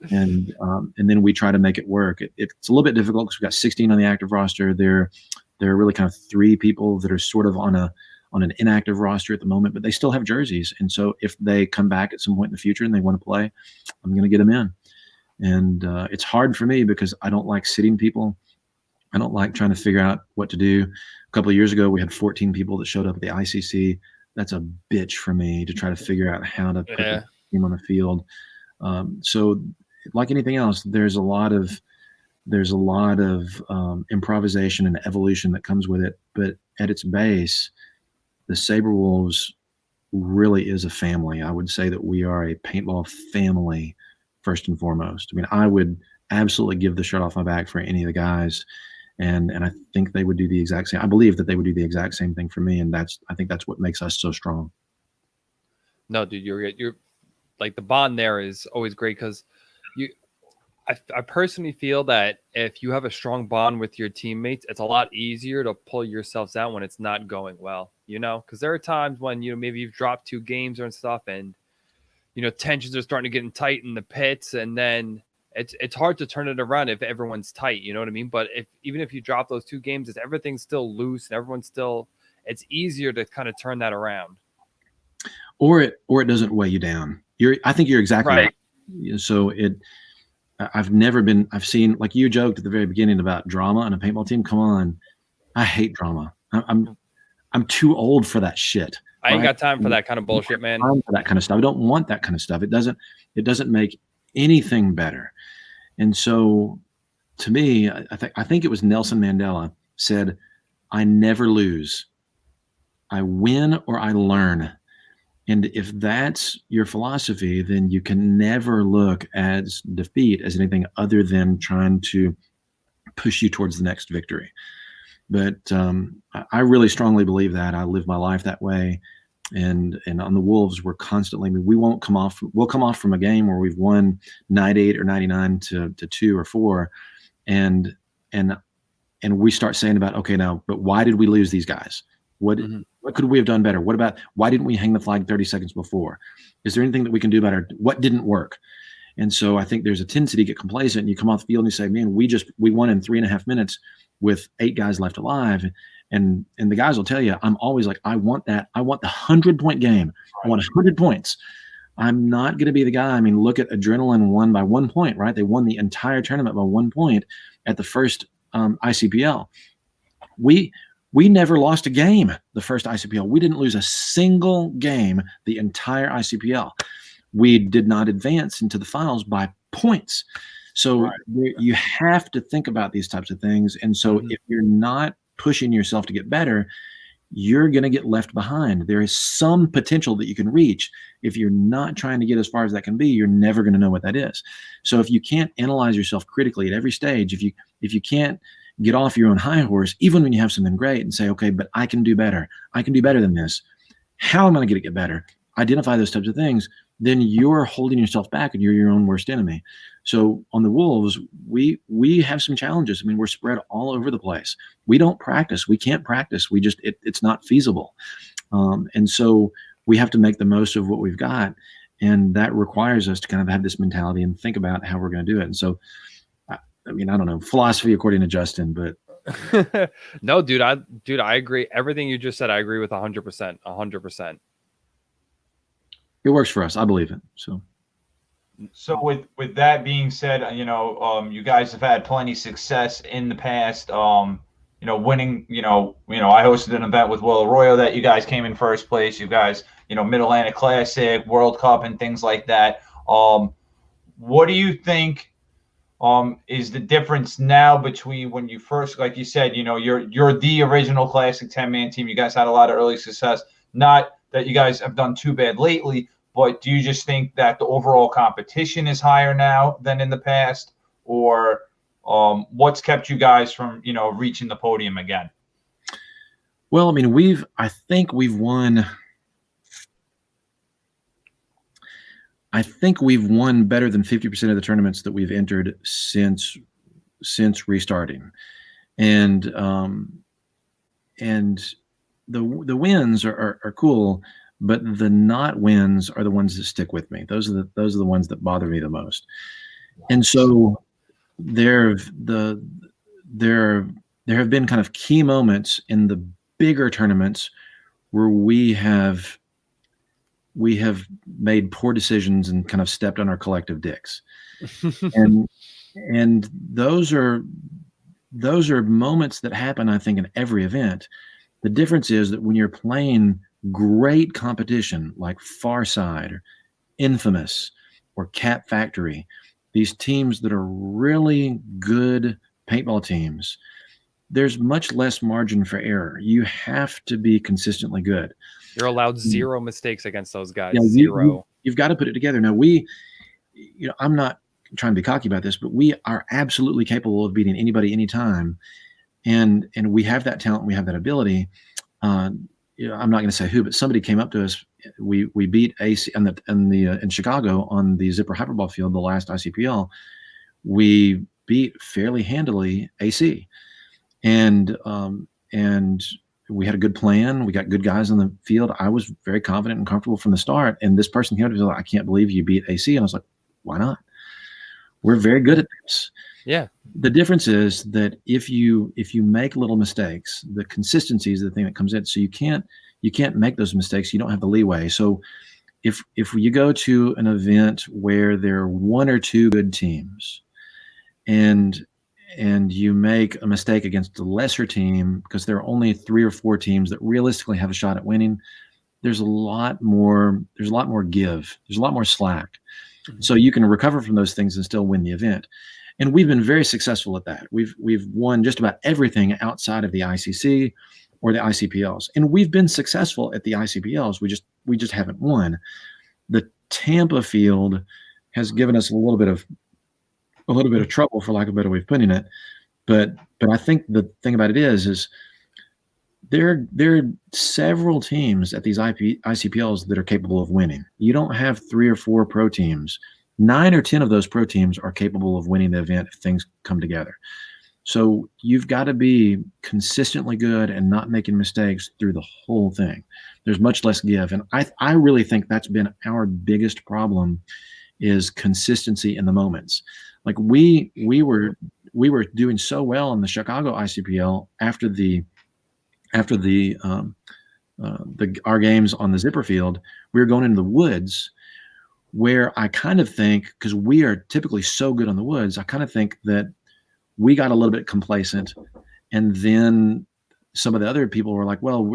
And then we try to make it work. It's a little bit difficult because we've got 16 on the active roster. There are really kind of 3 people that are sort of on an inactive roster at the moment, but they still have jerseys. And so if they come back at some point in the future and they want to play, I'm going to get them in. And it's hard for me because I don't like sitting people. I don't like trying to figure out what to do. A couple of years ago, we had 14 people that showed up at the ICC. That's a bitch for me to try to figure out how to put the team on the field. So like anything else, there's a lot of improvisation and evolution that comes with it. But at its base, the Saberwolves really is a family. I would say that we are a paintball family first and foremost. I mean, I would absolutely give the shirt off my back for any of the guys. And I think they would do the exact same. I believe that they would do the exact same thing for me. And I think that's what makes us so strong. No, dude, you're like, the bond there is always great because I personally feel that if you have a strong bond with your teammates, it's a lot easier to pull yourselves out when it's not going well, because there are times when, maybe you've dropped 2 games and stuff and, tensions are starting to get tight in the pits. And then it's hard to turn it around if everyone's tight. You know what I mean? But even if you drop those 2 games, if everything's still loose and everyone's still, it's easier to kind of turn that around. Or it doesn't weigh you down. I think you're exactly right. So I've seen, like you joked at the very beginning about drama on a paintball team. Come on, I hate drama. I'm too old for that shit. I ain't got time for that kind of bullshit, man. For that kind of stuff. I don't want that kind of stuff. It doesn't make anything better. And so, to me, I think it was Nelson Mandela said, "I never lose. I win or I learn." And if that's your philosophy, then you can never look at defeat as anything other than trying to push you towards the next victory. But I really strongly believe that. I live my life that way. And on the Wolves, we're constantly, we'll come off from a game where we've won 98 or 99 to 2 or 4. And we start saying about, okay, now, but why did we lose these guys? What could we have done better? Why didn't we hang the flag 30 seconds before? Is there anything that we can do better? What didn't work? And so I think there's a tendency to get complacent, and you come off the field and you say, man, we won in 3.5 minutes with 8 guys left alive. And the guys will tell you, I'm always like, I want that. I want the 100-point game. I want 100 points. I'm not going to be the guy. I mean, look at Adrenaline won by 1 point, right? They won the entire tournament by 1 point at the first ICPL. We never lost a game the first ICPL. We didn't lose a single game the entire ICPL. We did not advance into the finals by points. So you have to think about these types of things. And so if you're not pushing yourself to get better, you're going to get left behind. There is some potential that you can reach. If you're not trying to get as far as that can be, you're never going to know what that is. So if you can't analyze yourself critically at every stage, if you can't get off your own high horse, even when you have something great, and say, okay, but I can do better. I can do better than this. How am I going to get better? Identify those types of things. Then you're holding yourself back and you're your own worst enemy. So on the Wolves, we have some challenges. I mean, we're spread all over the place. We don't practice. We can't practice. It's not feasible. And so we have to make the most of what we've got. And that requires us to kind of have this mentality and think about how we're going to do it. And so, I mean, I don't know, philosophy according to Justin, but no, dude, I agree. Everything you just said, I agree with 100%, 100%. It works for us. I believe it. So with that being said, you guys have had plenty of success in the past. Winning. I hosted an event with Will Arroyo that you guys came in first place. You guys, Mid-Atlantic Classic, World Cup, and things like that. What do you think is the difference now between when you first, like you said, you're the original Classic 10-man team. You guys had a lot of early success. Not that you guys have done too bad lately, but do you just think that the overall competition is higher now than in the past, or what's kept you guys from, reaching the podium again? Well, I mean, I think we've won better than 50% of the tournaments that we've entered since restarting. And the wins are cool, but the not wins are the ones that stick with me. Those are the ones that bother me the most. And so there have been kind of key moments in the bigger tournaments where we have made poor decisions and kind of stepped on our collective dicks. and those are moments that happen, I think, in every event. The difference is that when you're playing great competition like Farside or Infamous or Cat Factory, these teams that are really good paintball teams, there's much less margin for error. You have to be consistently good. You're allowed 0 mistakes against those guys. Yeah, 0. You've got to put it together. Now I'm not trying to be cocky about this, but we are absolutely capable of beating anybody anytime. And we have that talent, we have that ability. I'm not going to say who, but somebody came up to us. We beat AC in Chicago on the Zipper Hyperball field, the last ICPL. We beat fairly handily AC, and we had a good plan. We got good guys on the field. I was very confident and comfortable from the start. And this person came up to me, like, I can't believe you beat AC. And I was like, why not? We're very good at this. Yeah. The difference is that if you make little mistakes, the consistency is the thing that comes in. So you can't make those mistakes. You don't have the leeway. So if you go to an event where there are one or two good teams, and you make a mistake against a lesser team because there are only 3 or 4 teams that realistically have a shot at winning, there's a lot more give. There's a lot more slack. Mm-hmm. So you can recover from those things and still win the event. And we've been very successful at that. We've won just about everything outside of the ICC or the ICPLs. And we've been successful at the ICPLs. We just haven't won. The Tampa field has given us a little bit of trouble, for lack of a better way of putting it. But I think the thing about it is there are several teams at these ICPLs that are capable of winning. You don't have 3 or 4 pro teams. 9 or 10 of those pro teams are capable of winning the event if things come together. So you've got to be consistently good and not making mistakes through the whole thing. There's much less give. And I really think that's been our biggest problem, is consistency in the moments. Like we were doing so well in the Chicago ICPL after our games on the zipper field, we were going into the woods, where I kind of think, because we are typically so good on the woods, I kind of think that we got a little bit complacent, and then some of the other people were like, well,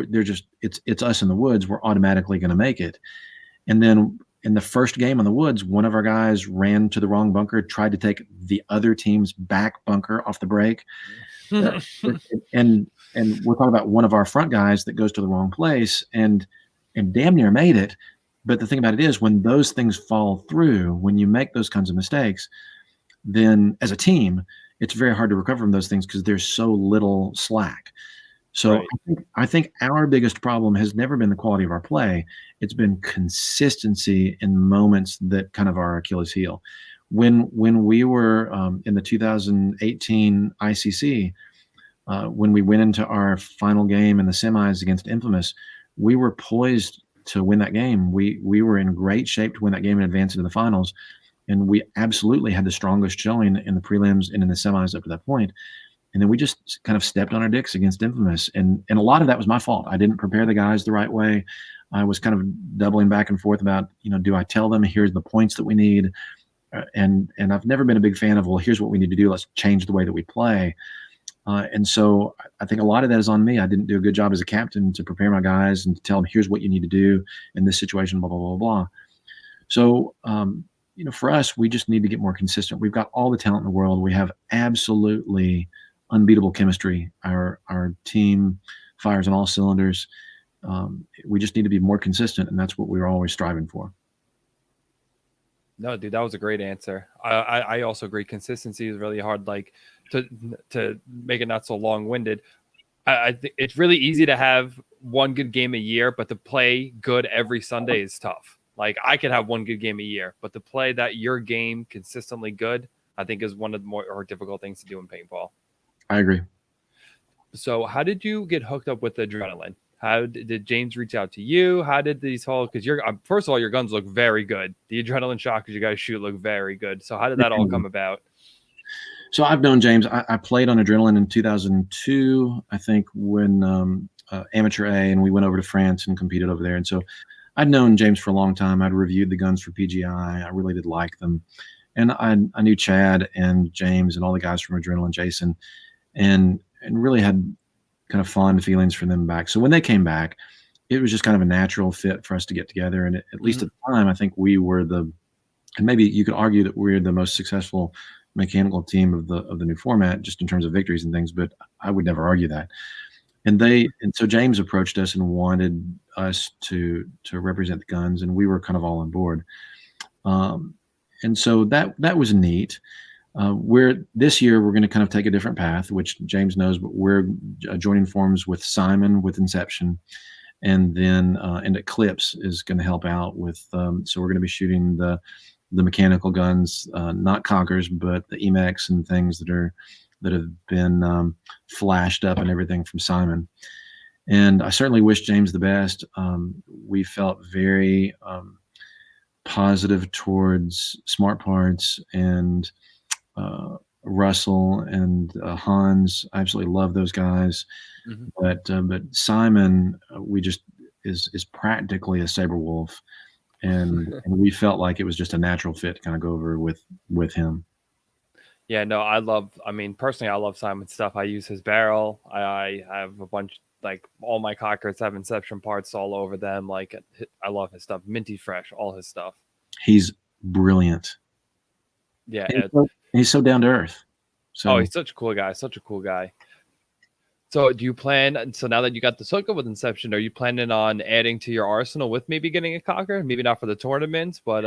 it's us in the woods, we're automatically going to make it. And then in the first game on the woods, one of our guys ran to the wrong bunker, tried to take the other team's back bunker off the break. And we're talking about one of our front guys that goes to the wrong place and damn near made it. But the thing about it is, when those things fall through, when you make those kinds of mistakes, then as a team, it's very hard to recover from those things because there's so little slack. So right. I think our biggest problem has never been the quality of our play. It's been consistency in moments that kind of are our Achilles heel. When we were in the 2018 ICC, when we went into our final game in the semis against Infamous, we were poised to win that game. We were in great shape to win that game and advance into the finals. And we absolutely had the strongest showing in the prelims and in the semis up to that point. And then we just kind of stepped on our dicks against Infamous. And a lot of that was my fault. I didn't prepare the guys the right way. I was kind of doubling back and forth about, do I tell them here's the points that we need? And I've never been a big fan of, well, here's what we need to do. Let's change the way that we play. And so I think a lot of that is on me. I didn't do a good job as a captain to prepare my guys and to tell them, here's what you need to do in this situation, blah, blah, blah, blah. So, for us, we just need to get more consistent. We've got all the talent in the world. We have absolutely unbeatable chemistry. Our team fires on all cylinders. We just need to be more consistent, and that's what we're always striving for. No, dude, that was a great answer. I also agree. Consistency is really hard. Like to make it not so long-winded. I think it's really easy to have one good game a year, but to play good every Sunday is tough. Like I could have one good game a year, but to play that your game consistently good, I think is one of the more difficult things to do in paintball. I agree. So how did you get hooked up with adrenaline? How did James reach out to you? How did these whole, because first of all, your guns look very good. The adrenaline shockers you guys shoot look very good. So how did that all come about? So I've known James. I played on adrenaline in 2002, I think, when Amateur A, and we went over to France and competed over there. And so I'd known James for a long time. I'd reviewed the guns for PGI. I really did like them. And I knew Chad and James and all the guys from Adrenaline, Jason, and really had kind of fond feelings for them back. So when they came back, it was just kind of a natural fit for us to get together. And at least at the time, I think we were and maybe you could argue that we're the most successful mechanical team of the new format, just in terms of victories and things, but I would never argue that. And so James approached us and wanted us to represent the guns, and we were kind of all on board. And so that was neat. This year we're going to kind of take a different path, which James knows, but we're joining forms with Simon with Inception, and then and Eclipse is going to help out with. So we're going to be shooting the mechanical guns, not Conkers, but the EMEX and things that have been flashed up and everything from Simon. And I certainly wish James the best. We felt very positive towards Smart Parts, and Russell and Hans. I absolutely love those guys. Mhm. But Simon, we just is practically a Saberwolf, and we felt like it was just a natural fit to kind of go over with him. Yeah, no, I mean, personally, I love Simon's stuff. I use his barrel. I have a bunch, like all my cockers have Inception parts all over them. Like, I love his stuff. Minty fresh, all his stuff. He's brilliant. Yeah. He's so down to earth. So he's such a cool guy. Such a cool guy. So do you plan, so now that you got the hookup with Inception, are you planning on adding to your arsenal with maybe getting a cocker? Maybe not for the tournaments, but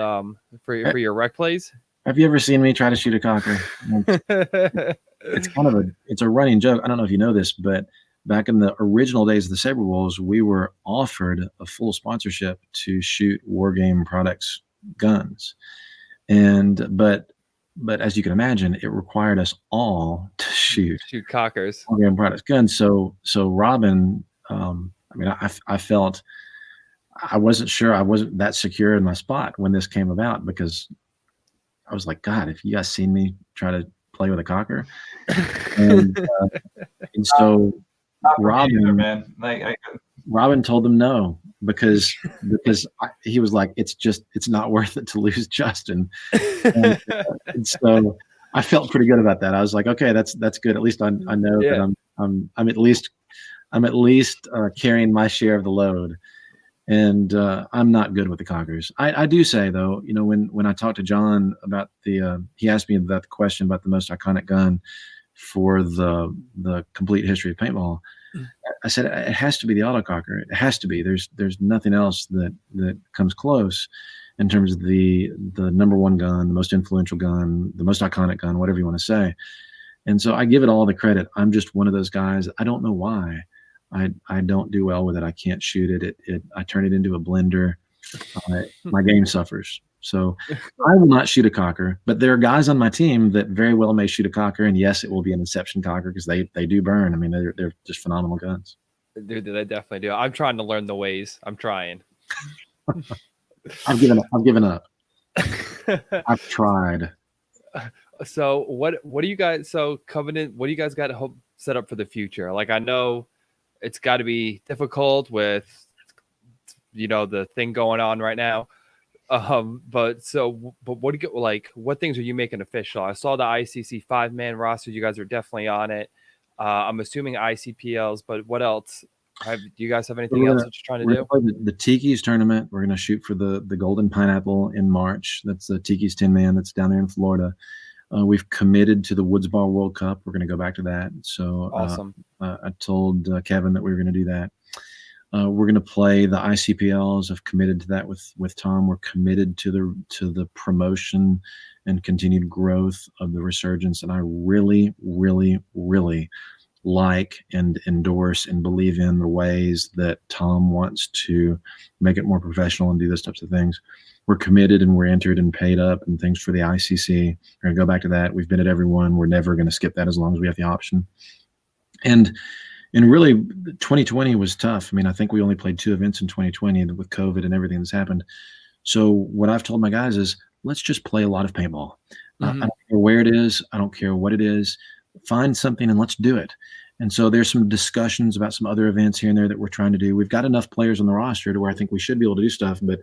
for your rec plays? Have you ever seen me try to shoot a cocker? It's a running joke. I don't know if you know this, but back in the original days of the Saberwolves, we were offered a full sponsorship to shoot Wargame Products guns. But as you can imagine, it required us all to shoot cockers, Wargame Products guns. So Robin, I mean, I felt I wasn't sure, I wasn't that secure in my spot when this came about, because I was like, God, if you guys seen me try to play with a cocker, and so Robin told them no, because he was like, it's not worth it to lose Justin, and so I felt pretty good about that. I was like, okay, that's good. At least I know that I'm at least carrying my share of the load. And I'm not good with the cockers. I do say, though, you know, when I talked to John about he asked me about the question about the most iconic gun for the complete history of paintball. I said it has to be the autococker. It has to be. There's nothing else that comes close in terms of the number one gun, the most influential gun, the most iconic gun, whatever you want to say. And so I give it all the credit. I'm just one of those guys. I don't know why. I don't do well with it. I can't shoot it. I turn it into a blender. My game suffers. So I will not shoot a cocker, but there are guys on my team that very well may shoot a cocker. And yes, it will be an Inception cocker, because they do burn. I mean, they're just phenomenal guns. Dude, they definitely do. I'm trying to learn the ways. I'm trying. I've given up. I've tried. So what do you guys, so Covenant, what do you guys got to hope set up for the future? Like, I know it's got to be difficult with, you know, the thing going on right now. But what do you get, like, what things are you making official? I saw the ICC 5-man roster. You guys are definitely on it. I'm assuming ICPLs, but what else? Do you guys have anything else that you're trying to do? Play the Tiki's tournament. We're going to shoot for the Golden Pineapple in March. That's the Tiki's 10-man. That's down there in Florida. We've committed to the Woods Bar World Cup. We're going to go back to that. So awesome. I told Kevin that we were going to do that. We're going to play the ICPLs. I've committed to that with Tom. We're committed to the promotion and continued growth of the Resurgence. And I really, really, really like and endorse and believe in the ways that Tom wants to make it more professional and do those types of things. We're committed and we're entered and paid up and things for the ICC. We're going to go back to that. We've been at every one. We're never going to skip that as long as we have the option. And really, 2020 was tough. I mean, I think we only played 2 events in 2020 with COVID and everything that's happened. So what I've told my guys is, let's just play a lot of paintball. I don't care where it is. I don't care what it is. Find something and let's do it. And so there's some discussions about some other events here and there that we're trying to do. We've got enough players on the roster to where I think we should be able to do stuff, but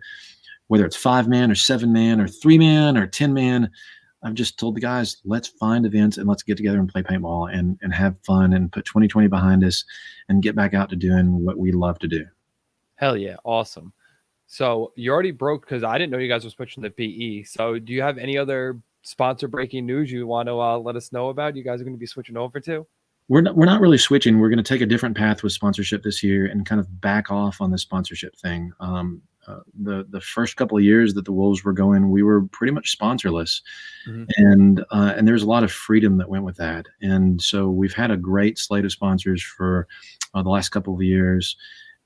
whether it's 5-man or 7-man or 3-man or 10-man, I've just told the guys, let's find events and let's get together and play paintball and have fun and put 2020 behind us and get back out to doing what we love to do. Hell yeah. Awesome. So you already broke, because I didn't know you guys were switching to PE. So do you have any other sponsor breaking news you want to let us know about? You guys are going to be switching over to? We're not really switching. We're going to take a different path with sponsorship this year and kind of back off on the sponsorship thing. The first couple of years that the Wolves were going, we were pretty much sponsorless, and there's a lot of freedom that went with that. And so we've had a great slate of sponsors for the last couple of years,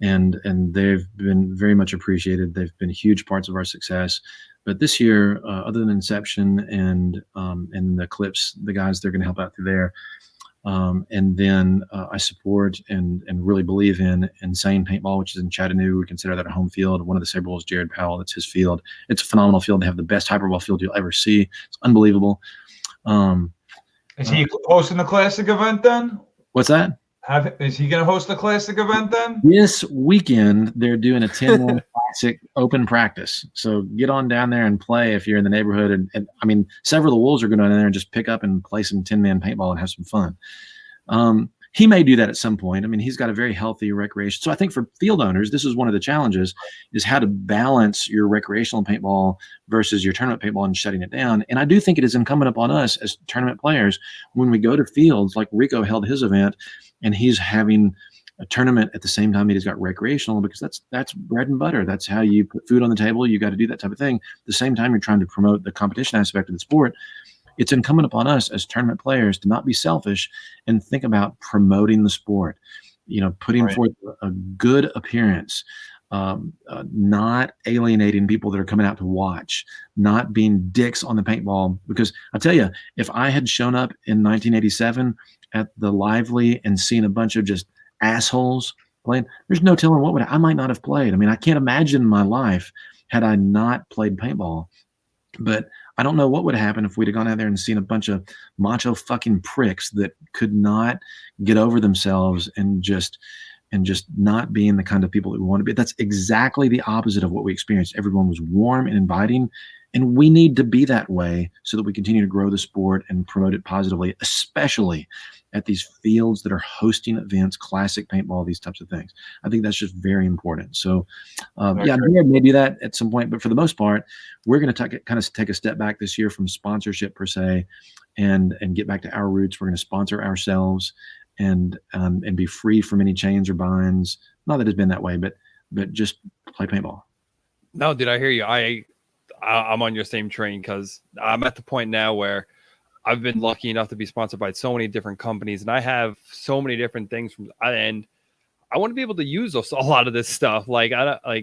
and they've been very much appreciated. They've been huge parts of our success. But this year, other than Inception and the Clips, the guys they're going to help out through there. And then I support and really believe in Insane Paintball, which is in Chattanooga. We consider that a home field. One of the Saberwolves, Jared Powell, that's his field. It's a phenomenal field. They have the best hyperball field you'll ever see. It's unbelievable. Is he hosting the classic event then? What's that? Is he going to host the classic event then? This weekend, they're doing a 10-man classic open practice. So get on down there and play if you're in the neighborhood. And I mean, several of the Wolves are going down there and just pick up and play some 10-man paintball and have some fun. He may do that at some point. I mean, he's got a very healthy recreation. So I think for field owners, this is one of the challenges, is how to balance your recreational paintball versus your tournament paintball and shutting it down. And I do think it is incumbent upon us as tournament players, when we go to fields, like Rico held his event, and he's having a tournament at the same time he's got recreational, because that's bread and butter. That's how you put food on the table. You got to do that type of thing. At the same time, you're trying to promote the competition aspect of the sport. It's incumbent upon us as tournament players to not be selfish and think about promoting the sport, putting forth a good appearance, not alienating people that are coming out to watch, not being dicks on the paintball. Because I'll tell you, if I had shown up in 1987 at the Lively and seen a bunch of just assholes playing, there's no telling I might not have played. I mean, I can't imagine my life had I not played paintball. But I don't know what would have happened if we'd have gone out there and seen a bunch of macho fucking pricks that could not get over themselves and just not being the kind of people that we want to be. That's exactly the opposite of what we experienced. Everyone was warm and inviting, and we need to be that way so that we continue to grow the sport and promote it positively, especially at these fields that are hosting events, classic paintball, these types of things. I think that's just very important. So, may do that at some point, but for the most part, we're going to kind of take a step back this year from sponsorship per se, and get back to our roots. We're going to sponsor ourselves and be free from any chains or binds. Not that it's been that way, but just play paintball. No, dude, I hear you. I'm on your same train, because I'm at the point now where I've been lucky enough to be sponsored by so many different companies, and I have so many different things and I want to be able to use a lot of this stuff. Like, I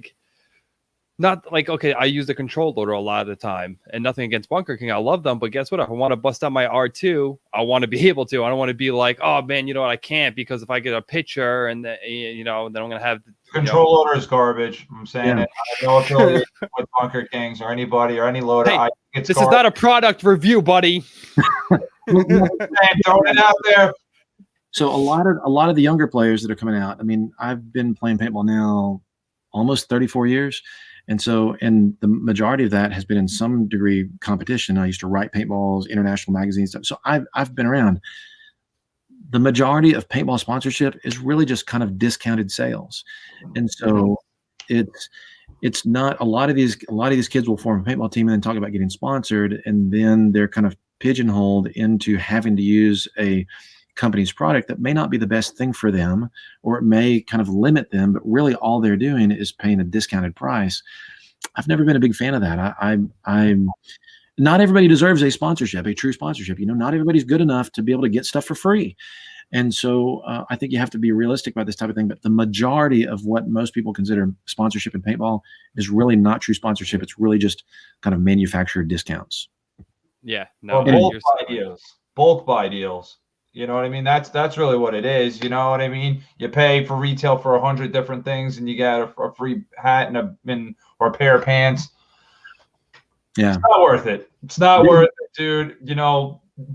use the control loader a lot of the time, and nothing against Bunker King. I love them, but guess what? If I want to bust out my R2, I want to be able to. I don't want to be like, oh man, you know what? I can't, because if I get a picture and then I'm going to have control loader is garbage. I'm saying it. I have no affiliation with Bunker Kings or anybody or any loader. Hey, this is not a product review, buddy. Throwing it out there. So a lot of the younger players that are coming out. I mean, I've been playing paintball now almost 34 years. And the majority of that has been in some degree competition. I used to write paintballs, international magazines, stuff. So I've been around. The majority of paintball sponsorship is really just kind of discounted sales. And so it's not, a lot of these kids will form a paintball team and then talk about getting sponsored, and then they're kind of pigeonholed into having to use a company's product that may not be the best thing for them, or it may kind of limit them, but really all they're doing is paying a discounted price. I've never been a big fan of that. I'm not everybody deserves a sponsorship, a true sponsorship. Not everybody's good enough to be able to get stuff for free. And so I think you have to be realistic about this type of thing. But the majority of what most people consider sponsorship in paintball is really not true sponsorship. It's really just kind of manufactured discounts. Yeah. No. Bulk buy deals. You know what I mean? That's really what it is. You know what I mean? You pay for retail for 100 different things, and you get a free hat or a pair of pants. Yeah, it's not worth it. It's not worth it, dude.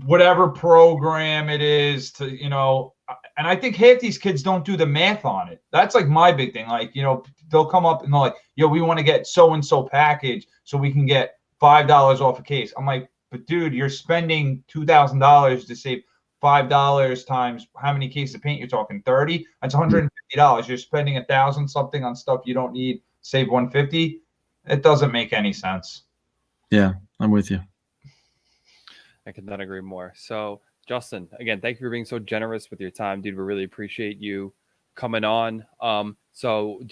Whatever program it is to, and I think half these kids don't do the math on it. That's like my big thing. Like, they'll come up and they're like, yo, we want to get so-and-so package so we can get $5 off a case. I'm like, but dude, you're spending $2,000 to save $5 times how many cases of paint you're talking? 30. That's $150. You're spending $1,000 something on stuff you don't need. Save $150. It doesn't make any sense. Yeah, I'm with you. I could not agree more. So, Justin, again, thank you for being so generous with your time, dude. We really appreciate you coming on. So,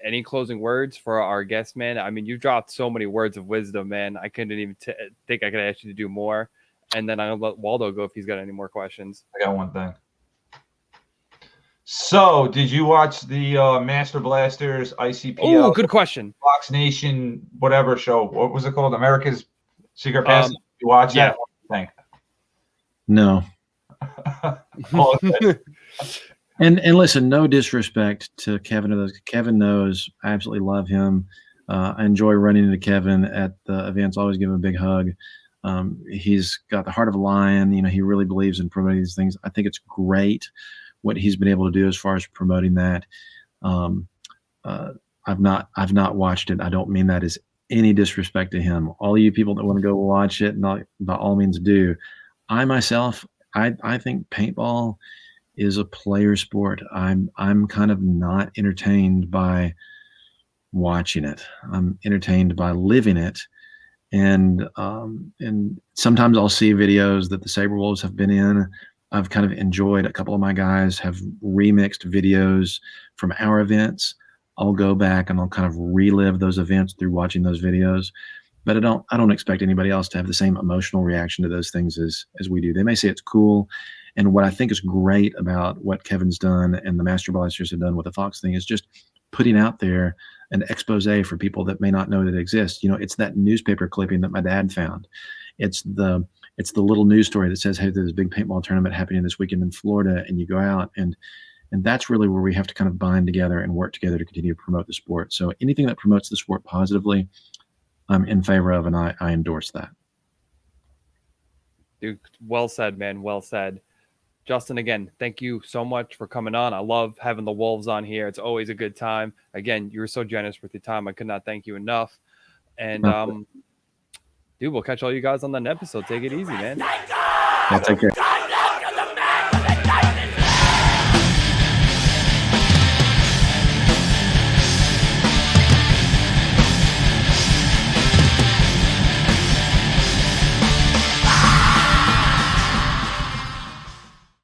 any closing words for our guest, man? I mean, you dropped so many words of wisdom, man. I couldn't even think I could ask you to do more. And then I'll let Waldo go if he's got any more questions. I got one thing. So, did you watch the Master Blasters ICPL? Oh, good question. Fox Nation, whatever show. What was it called? America's Secret Pass. You watch that? Thing? No. And listen, no disrespect to Kevin. Kevin knows I absolutely love him. I enjoy running into Kevin at the events. Always give him a big hug. He's got the heart of a lion. He really believes in promoting these things. I think it's great what he's been able to do as far as promoting that. Um, I've not watched it. I don't mean that as any disrespect to him. All you people that want to go watch it, by all means do. I myself, I think paintball is a player sport. I'm kind of not entertained by watching it. I'm entertained by living it. And sometimes I'll see videos that the Saberwolves have been in. I've kind of enjoyed. A couple of my guys have remixed videos from our events. I'll go back and I'll kind of relive those events through watching those videos. But I don't expect anybody else to have the same emotional reaction to those things as we do. They may say it's cool. And what I think is great about what Kevin's done and the Master Blasters have done with the Fox thing is just putting out there an expose for people that may not know that it exists. It's that newspaper clipping that my dad found. It's the little news story that says, hey, there's a big paintball tournament happening this weekend in Florida, and you go out and that's really where we have to kind of bind together and work together to continue to promote the sport. So anything that promotes the sport positively, I'm in favor of, and I endorse that. Dude, well said, man. Well said. Justin, again, thank you so much for coming on. I love having the Wolves on here. It's always a good time. Again, you were so generous with your time. I could not thank you enough. And, dude, we'll catch all you guys on the next episode. Take it easy, man. Yeah, take care.